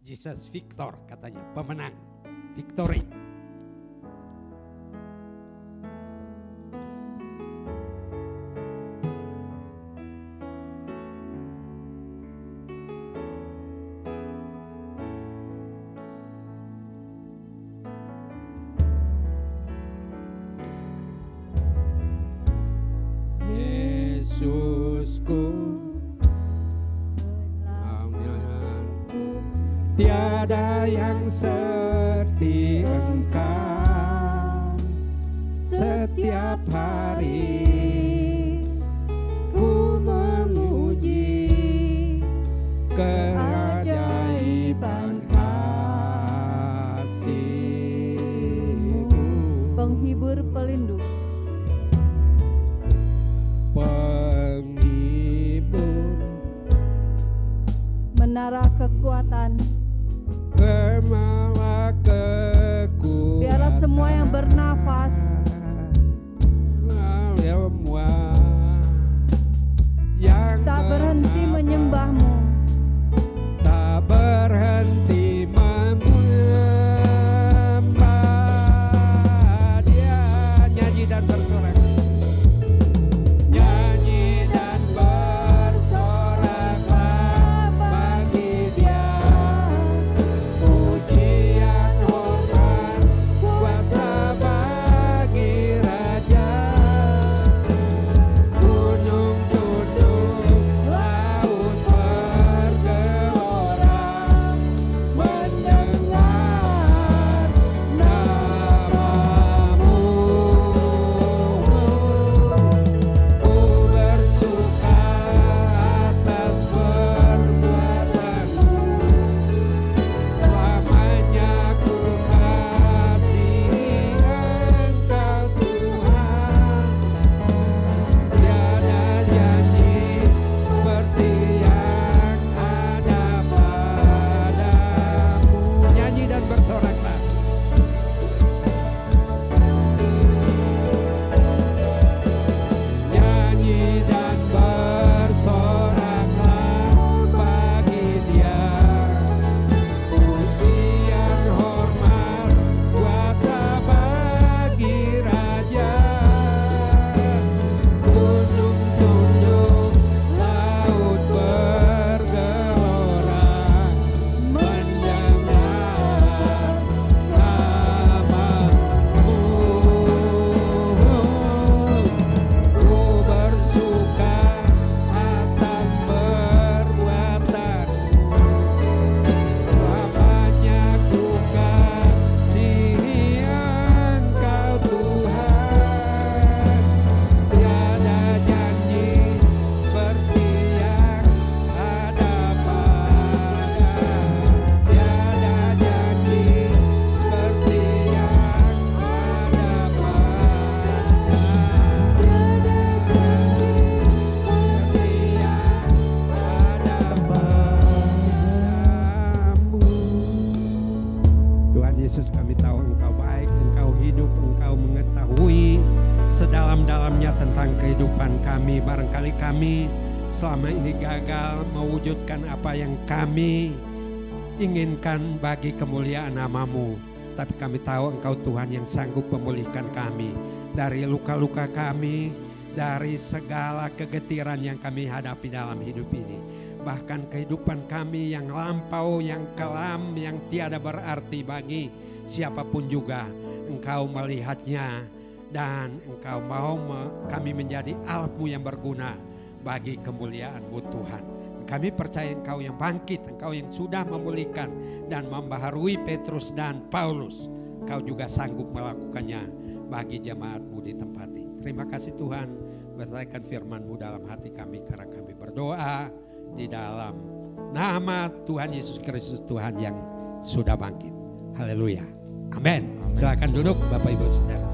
Jesus Victor katanya, pemenang, victory. Yesusku, tiada yang seperti Engkau. Setiap hari ku memuji keajaiban kasih-Mu. Penghibur pelindung, menara kekuatan. Gemala kekuatan. Biarlah semua yang bernafas yang tak berhenti menyembah-Mu. tak berhenti menyembah Dia. Nyanyi dan bersorak. Nyanyi dan bersoraklah bagi Dia. barangkali kami selama ini gagal mewujudkan apa yang kami inginkan bagi kemuliaan nama-Mu. Tapi kami tahu Engkau Tuhan yang sanggup memulihkan kami dari luka-luka kami, dari segala kegetiran yang kami hadapi dalam hidup ini. Bahkan kehidupan kami yang lampau, yang kelam, yang tiada berarti bagi siapapun juga. Engkau melihatnya dan Engkau mau kami menjadi alat-Mu yang berguna bagi kemuliaan-Mu Tuhan. Kami percaya Engkau yang bangkit, Engkau yang sudah memulihkan dan membaharui Petrus dan Paulus. Engkau juga sanggup melakukannya bagi jemaat-Mu di tempat ini. Terima kasih Tuhan, bersampaikan firman-Mu dalam hati kami karena kami berdoa di dalam nama Tuhan Yesus Kristus, Tuhan yang sudah bangkit. Haleluya. Amin. Silakan duduk Bapak Ibu Saudara.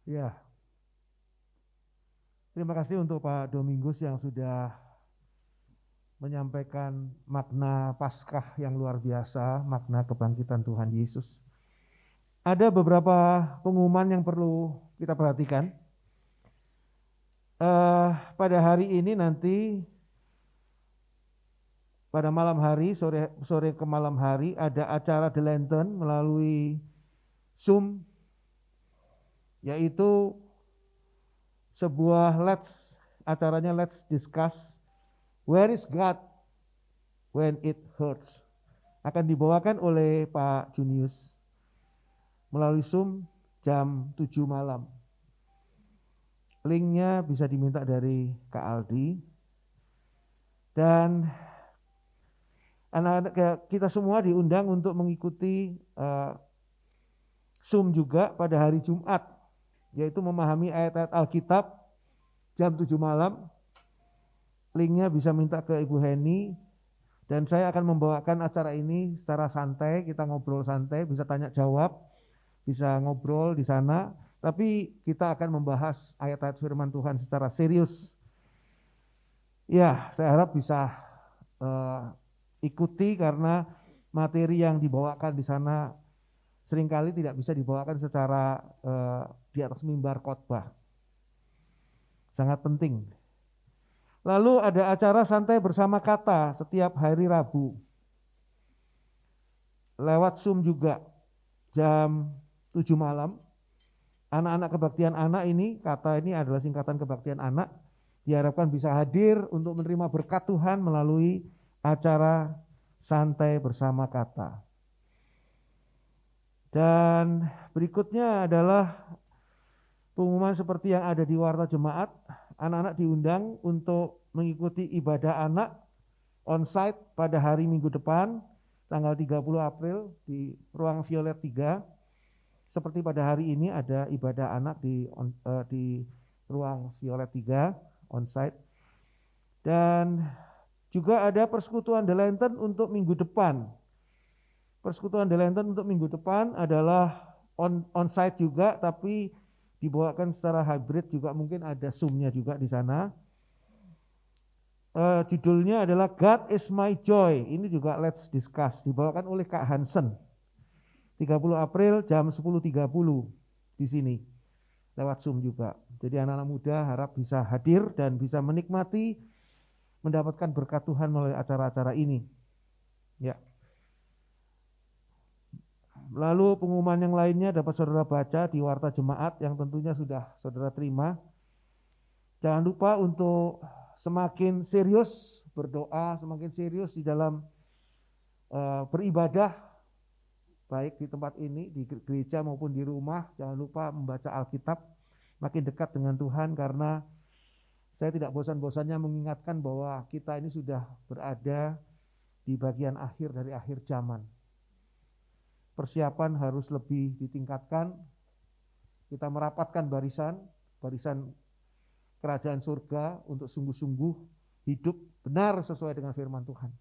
Ya, terima kasih untuk Pak Domingus yang sudah menyampaikan makna Paskah yang luar biasa, makna kebangkitan Tuhan Yesus. Ada beberapa pengumuman yang perlu kita perhatikan. Pada hari ini nanti, pada malam hari, sore ke malam hari, ada acara The Lantern melalui Zoom, yaitu sebuah acaranya Let's Discuss Where is God When It Hurts, akan dibawakan oleh Pak Junius melalui Zoom jam 7 malam. Linknya bisa diminta dari Kak Aldi. Dan anak-anak kita semua diundang untuk mengikuti Zoom juga pada hari Jumat, yaitu memahami ayat-ayat Alkitab jam 7 malam. Linknya bisa minta ke Ibu Heni, dan saya akan membawakan acara ini secara santai, kita ngobrol santai, bisa tanya jawab, bisa ngobrol di sana, tapi kita akan membahas ayat-ayat firman Tuhan secara serius. Ya, saya harap bisa ikuti karena materi yang dibawakan di sana seringkali tidak bisa dibawakan secara di atas mimbar khotbah. Sangat penting. Lalu ada acara santai bersama kata setiap hari Rabu. Lewat Zoom juga jam 7 malam. Anak-anak kebaktian anak ini, kata ini adalah singkatan kebaktian anak, diharapkan bisa hadir untuk menerima berkat Tuhan melalui acara santai bersama kata. Dan berikutnya adalah pengumuman seperti yang ada di Warta Jemaat. Anak-anak diundang untuk mengikuti ibadah anak on-site pada hari Minggu depan, tanggal 30 April di Ruang Violet 3. Seperti pada hari ini ada ibadah anak di Ruang Violet 3 on-site. Dan juga ada persekutuan The Lantern untuk minggu depan. Persekutuan The Lantern untuk minggu depan adalah on-site juga, tapi dibawakan secara hybrid juga, mungkin ada Zoom-nya juga di sana. Judulnya adalah God is my joy. Ini juga Let's Discuss, dibawakan oleh Kak Hansen. 30 April jam 10.30 di sini, lewat Zoom juga. Jadi anak-anak muda harap bisa hadir dan bisa menikmati, mendapatkan berkat Tuhan melalui acara-acara ini. Ya. Lalu pengumuman yang lainnya dapat saudara baca di Warta Jemaat yang tentunya sudah saudara terima. Jangan lupa untuk semakin serius berdoa, semakin serius di dalam beribadah, baik di tempat ini, di gereja maupun di rumah. Jangan lupa membaca Alkitab, makin dekat dengan Tuhan, karena saya tidak bosan-bosannya mengingatkan bahwa kita ini sudah berada di bagian akhir dari akhir zaman. Persiapan harus lebih ditingkatkan. Kita merapatkan barisan kerajaan surga untuk sungguh-sungguh hidup benar sesuai dengan firman Tuhan.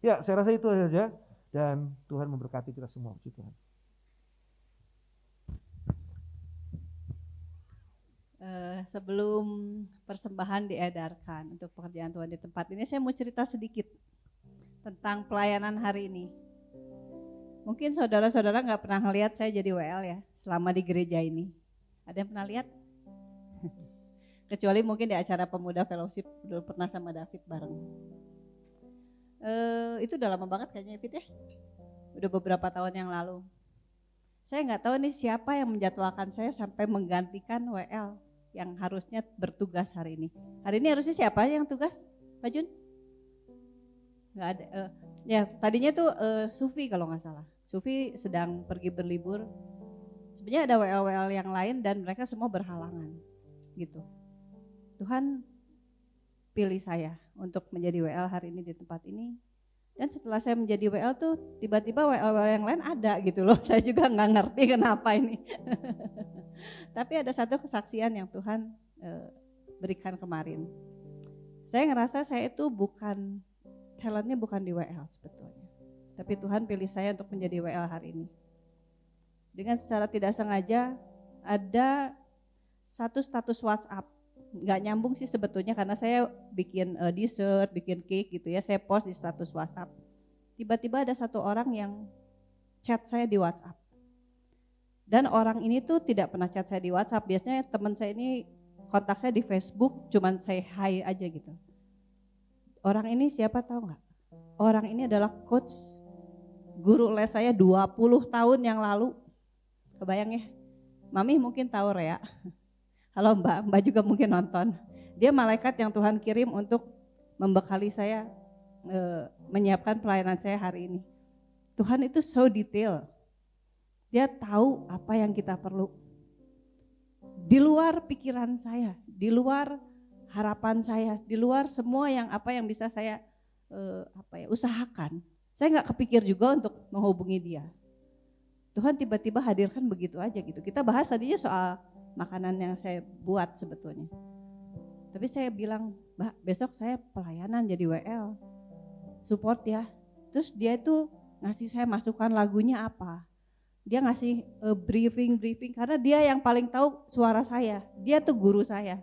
Ya, saya rasa itu saja, dan Tuhan memberkati kita semua. Puji Tuhan. Sebelum persembahan diedarkan untuk pekerjaan Tuhan di tempat ini, saya mau cerita sedikit tentang pelayanan hari ini. Mungkin saudara-saudara nggak pernah ngelihat saya jadi WL ya selama di gereja ini. Ada yang pernah lihat? Kecuali mungkin di acara pemuda fellowship dulu pernah sama David bareng. Itu udah lama banget kayaknya David ya. Udah beberapa tahun yang lalu. Saya nggak tahu nih siapa yang menjadwalkan saya sampai menggantikan WL yang harusnya bertugas hari ini. Hari ini harusnya siapa yang tugas? Pak Jun? Nggak ada. Ya tadinya tuh Sufi kalau nggak salah. Sufi sedang pergi berlibur. Sebenarnya ada WL-WL yang lain dan mereka semua berhalangan gitu. Tuhan pilih saya untuk menjadi WL hari ini di tempat ini. Dan setelah saya menjadi WL tuh tiba-tiba WL-WL yang lain ada gitu loh. Saya juga nggak ngerti kenapa ini. Tapi ada satu kesaksian yang Tuhan berikan kemarin. Saya ngerasa saya itu talentnya bukan di WL sebetulnya. Tapi Tuhan pilih saya untuk menjadi WL hari ini. Dengan secara tidak sengaja ada satu status WhatsApp. Nggak nyambung sih sebetulnya karena saya bikin dessert, bikin cake gitu ya. Saya post di status WhatsApp. Tiba-tiba ada satu orang yang chat saya di WhatsApp. Dan orang ini tuh tidak pernah chat saya di WhatsApp. Biasanya teman saya ini kontak saya di Facebook, cuman saya hi aja gitu. Orang ini siapa tahu nggak? Orang ini adalah coach guru les saya 20 tahun yang lalu. Kebayang ya? Mami mungkin tahu Rea. Halo Mbak juga mungkin nonton. Dia malaikat yang Tuhan kirim untuk membekali saya, menyiapkan pelayanan saya hari ini. Tuhan itu so detail. Dia tahu apa yang kita perlu. Di luar pikiran saya, di luar harapan saya, di luar semua yang bisa saya usahakan. Saya nggak kepikir juga untuk menghubungi dia. Tuhan tiba-tiba hadirkan begitu aja gitu. Kita bahas tadinya soal makanan yang saya buat sebetulnya. Tapi saya bilang, Mbak besok saya pelayanan jadi WL. Support ya. Terus dia itu ngasih saya masukan lagunya apa. Dia ngasih briefing karena dia yang paling tahu suara saya. Dia tuh guru saya.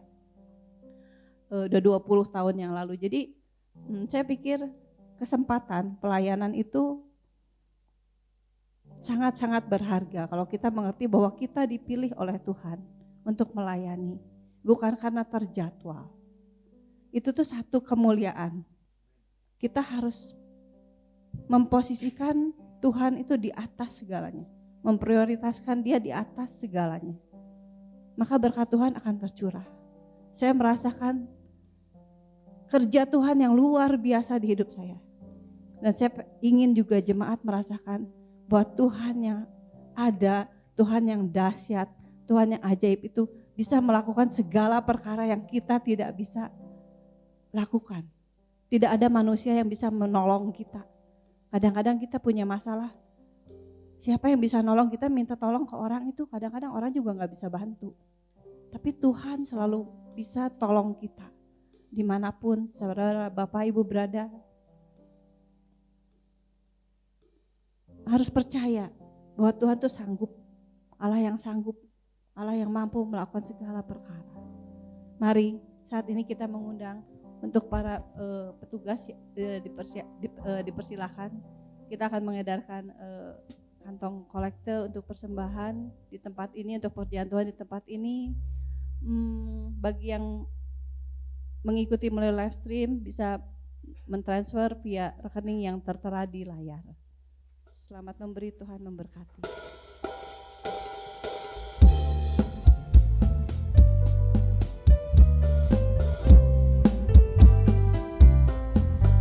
Udah 20 tahun yang lalu. Jadi saya pikir kesempatan pelayanan itu sangat-sangat berharga kalau kita mengerti bahwa kita dipilih oleh Tuhan untuk melayani, bukan karena terjadwal. Itu tuh satu kemuliaan. Kita harus memposisikan Tuhan itu di atas segalanya, memprioritaskan dia di atas segalanya. Maka berkat Tuhan akan tercurah. Saya merasakan kerja Tuhan yang luar biasa di hidup saya. Dan saya ingin juga jemaat merasakan bahwa Tuhan yang ada, Tuhan yang dahsyat, Tuhan yang ajaib itu bisa melakukan segala perkara yang kita tidak bisa lakukan. Tidak ada manusia yang bisa menolong kita. Kadang-kadang kita punya masalah. Siapa yang bisa nolong kita minta tolong ke orang itu, kadang-kadang orang juga gak bisa bantu. Tapi Tuhan selalu bisa tolong kita. Dimanapun saudara, Bapak, Ibu berada. Harus percaya bahwa Tuhan itu sanggup, Allah yang sanggup, Allah yang mampu melakukan segala perkara. Mari saat ini kita mengundang untuk para petugas dipersilakan. Kita akan mengedarkan kantong kolekte untuk persembahan di tempat ini, untuk pekerjaan Tuhan di tempat ini. Bagi yang mengikuti melalui live stream bisa mentransfer via rekening yang tertera di layar. Selamat memberi, Tuhan memberkati.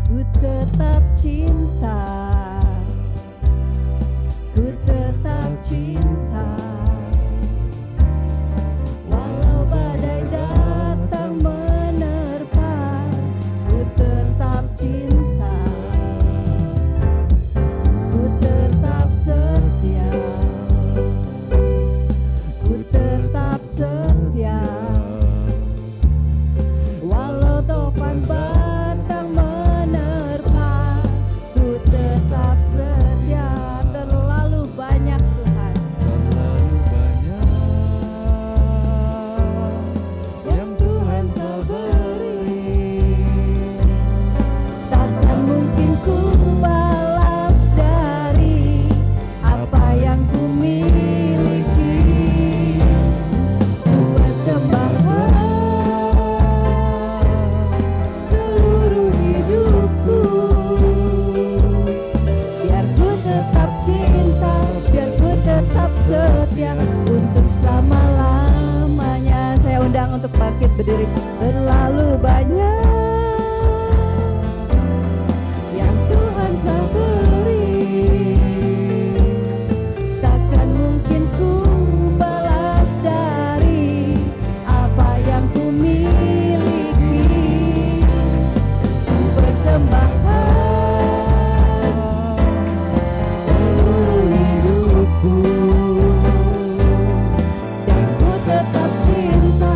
Ku tetap cinta, ku tetap cinta, walau badai datang menerpa, ku tetap cinta, ku tetap setia. bangkit berdiri. Terlalu banyak yang Tuhan telah beri, takkan mungkin ku balas dari apa yang ku miliki. Ku persembahkan seluruh hidupku, dan ku tetap cinta,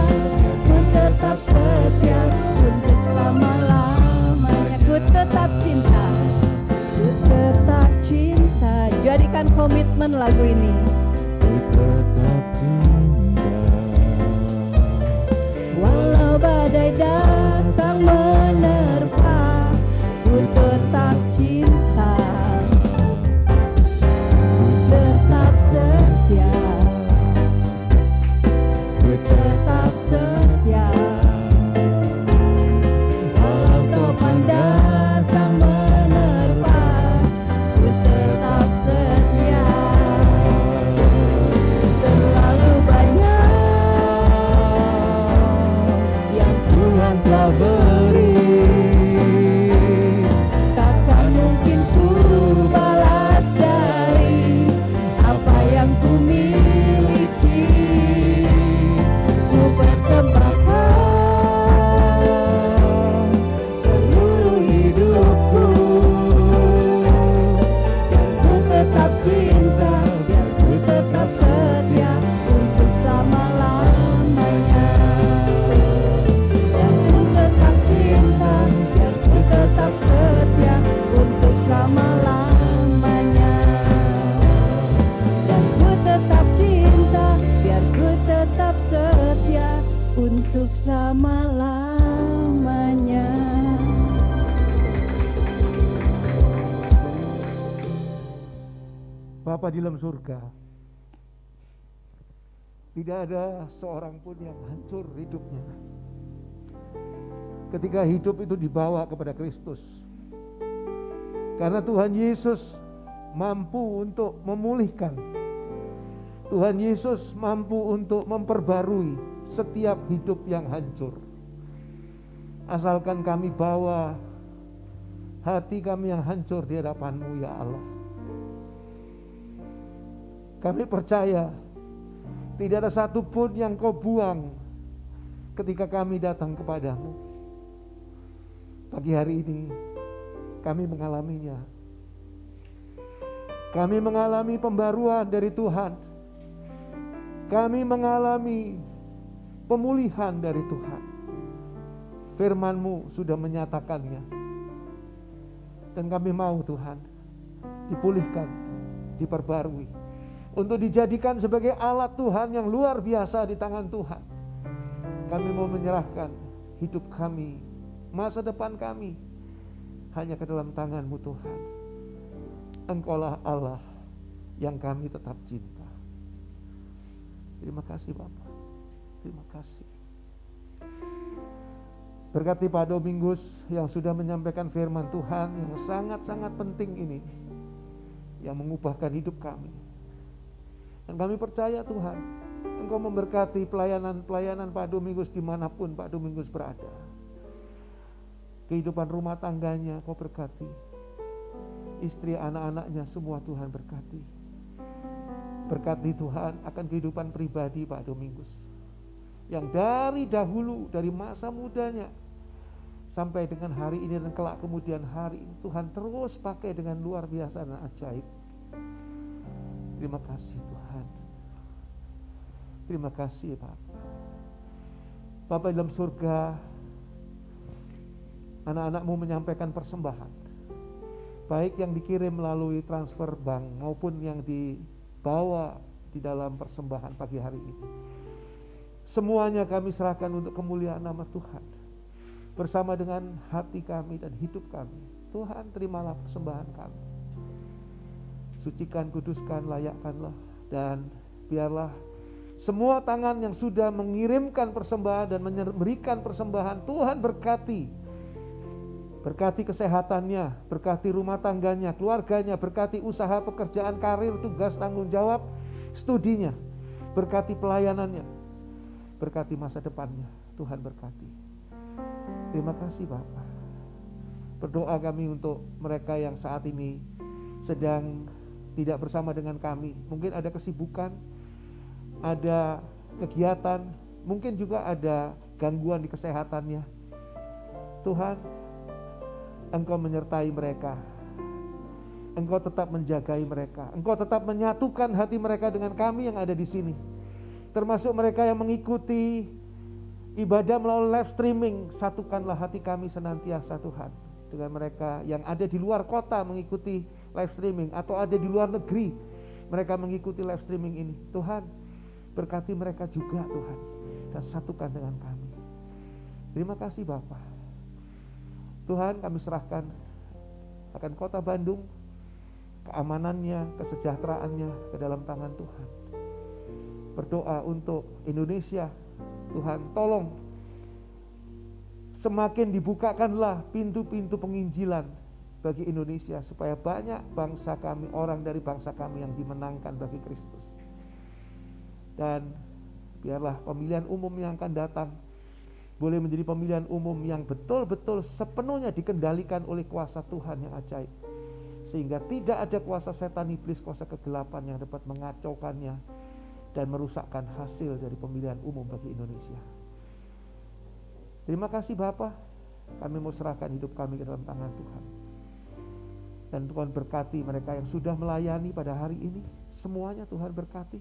ku tetap setia untuk selama-lamanya. Ku tetap cinta, ku tetap cinta. Jadikan komitmen lagu ini. ku tetap cinta. Walau badai datang menerpa, ku tetap cinta, tetap setia, ku tetap setia. Walau topan datang menerpa, ku tetap setia. Terlalu banyak yang Tuhan telah beri, takkan mungkin ku balas dari apa yang ku miliki. Ku persembahkan seluruh hidupku, dan ku tetap cinta, biar ku tetap setia untuk selama-lamanya. Dan ku tetap cinta, biar ku tetap setia untuk selama-lamanya. Dan ku tetap cinta, biar ku tetap setia untuk selama-lamanya. Bapa di dalam surga, tidak ada seorang pun yang hancur hidupnya ketika hidup itu dibawa kepada Kristus. Karena Tuhan Yesus mampu untuk memulihkan, Tuhan Yesus mampu untuk memperbarui setiap hidup yang hancur. Asalkan kami bawa hati kami yang hancur di hadapan-Mu, ya Allah. Kami percaya tidak ada satupun yang Kau buang ketika kami datang kepadamu. Pagi hari ini kami mengalaminya. Kami mengalami pembaruan dari Tuhan. Kami mengalami pemulihan dari Tuhan. Firman-Mu sudah menyatakannya. Dan kami mau Tuhan dipulihkan, diperbarui, untuk dijadikan sebagai alat Tuhan yang luar biasa di tangan Tuhan. Kami mau menyerahkan hidup kami, masa depan kami, hanya ke dalam tangan-Mu Tuhan. Engkaulah Allah yang kami tetap cinta. Terima kasih Bapa. Terima kasih. Berkati Pak Domingus yang sudah menyampaikan firman Tuhan yang sangat-sangat penting ini, yang mengubahkan hidup kami. Dan kami percaya Tuhan, Engkau memberkati pelayanan-pelayanan Pak Domingus dimanapun Pak Domingus berada. Kehidupan rumah tangganya Kau berkati. Istri anak-anaknya semua Tuhan berkati. Berkati Tuhan akan kehidupan pribadi Pak Domingus, yang dari dahulu, dari masa mudanya sampai dengan hari ini dan kelak kemudian hari ini, Tuhan terus pakai dengan luar biasa dan ajaib. Terima kasih Tuhan. Terima kasih Bapak. Bapak dalam surga, anak-anak-Mu menyampaikan persembahan, baik yang dikirim melalui transfer bank maupun yang dibawa di dalam persembahan pagi hari ini. Semuanya kami serahkan untuk kemuliaan nama Tuhan, bersama dengan hati kami dan hidup kami. Tuhan, terimalah persembahan kami. Sucikan, kuduskan, layakkanlah, dan biarlah semua tangan yang sudah mengirimkan persembahan dan memberikan persembahan, Tuhan berkati. Berkati kesehatannya, berkati rumah tangganya, keluarganya, berkati usaha, pekerjaan, karir, tugas, tanggung jawab, studinya, berkati pelayanannya, berkati masa depannya. Tuhan berkati. Terima kasih Bapa. Berdoa kami untuk mereka yang saat ini sedang tidak bersama dengan kami. Mungkin ada kesibukan, ada kegiatan, mungkin juga ada gangguan di kesehatannya. Tuhan, Engkau menyertai mereka. Engkau tetap menjagai mereka. Engkau tetap menyatukan hati mereka dengan kami yang ada di sini. Termasuk mereka yang mengikuti ibadah melalui live streaming. Satukanlah hati kami senantiasa Tuhan. Dengan mereka yang ada di luar kota mengikuti live streaming, atau ada di luar negeri mereka mengikuti live streaming ini. Tuhan, berkati mereka juga Tuhan, dan satukan dengan kami. Terima kasih Bapa. Tuhan, kami serahkan akan kota Bandung, keamanannya, kesejahteraannya ke dalam tangan Tuhan. Berdoa untuk Indonesia, Tuhan tolong semakin dibukakanlah pintu-pintu penginjilan bagi Indonesia, supaya banyak bangsa kami, orang dari bangsa kami yang dimenangkan bagi Kristus. Dan biarlah pemilihan umum yang akan datang boleh menjadi pemilihan umum yang betul-betul sepenuhnya dikendalikan oleh kuasa Tuhan yang ajaib, sehingga tidak ada kuasa setan iblis, kuasa kegelapan yang dapat mengacaukannya dan merusakkan hasil dari pemilihan umum bagi Indonesia. Terima kasih Bapa, kami mau serahkan hidup kami ke dalam tangan Tuhan. Dan Tuhan berkati mereka yang sudah melayani pada hari ini, semuanya Tuhan berkati.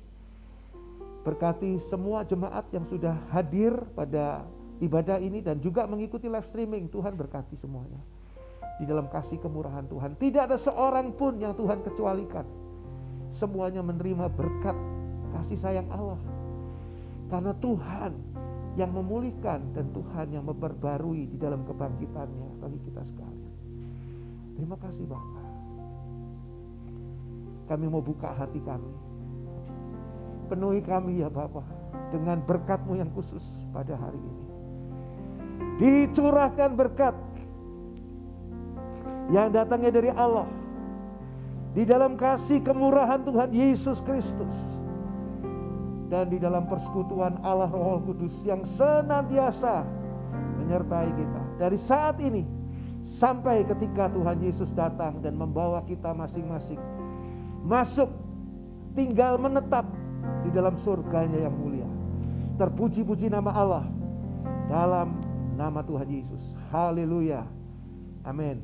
Berkati semua jemaat yang sudah hadir pada ibadah ini dan juga mengikuti live streaming. Tuhan berkati semuanya di dalam kasih kemurahan Tuhan. Tidak ada seorang pun yang Tuhan kecualikan. Semuanya menerima berkat kasih sayang Allah, karena Tuhan yang memulihkan dan Tuhan yang memperbarui di dalam kebangkitannya bagi kita sekalian. Terima kasih Bapa. Kami mau buka hati kami. Penuhi kami ya Bapa dengan berkat-Mu yang khusus pada hari ini. Dicurahkan berkat yang datangnya dari Allah di dalam kasih kemurahan Tuhan Yesus Kristus, dan di dalam persekutuan Allah Roh Kudus yang senantiasa menyertai kita dari saat ini sampai ketika Tuhan Yesus datang dan membawa kita masing-masing masuk, tinggal menetap di dalam surganya yang mulia. Terpuji-puji nama Allah dalam nama Tuhan Yesus. Haleluya. Amin.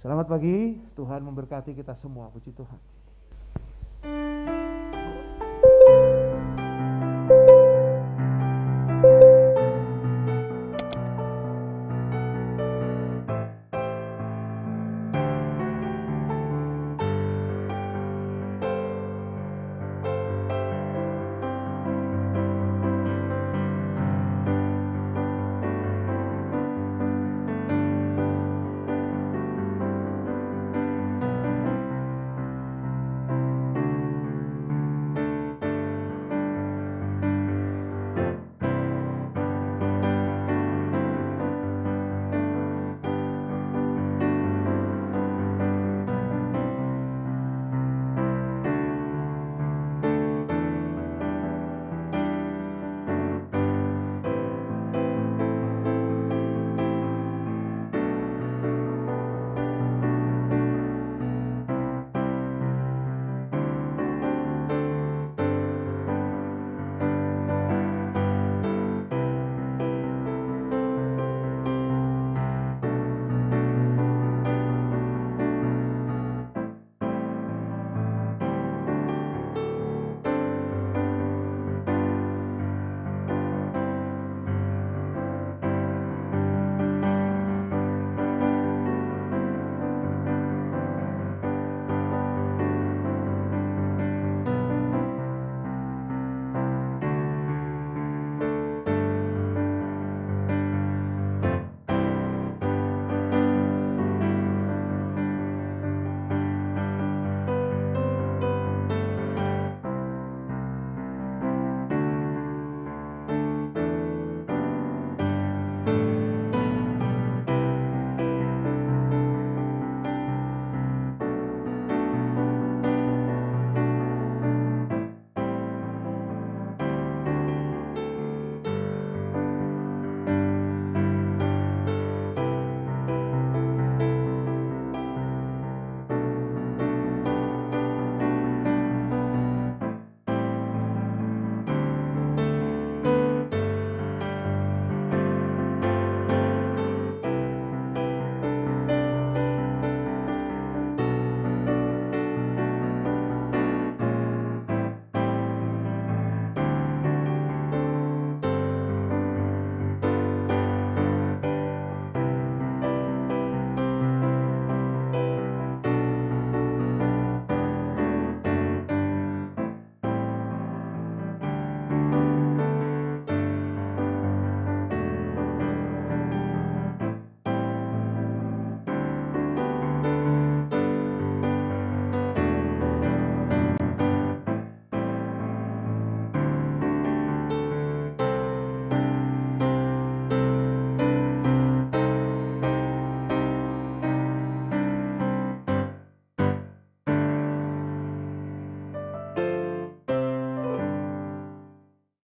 Selamat pagi, Tuhan memberkati kita semua, puji Tuhan.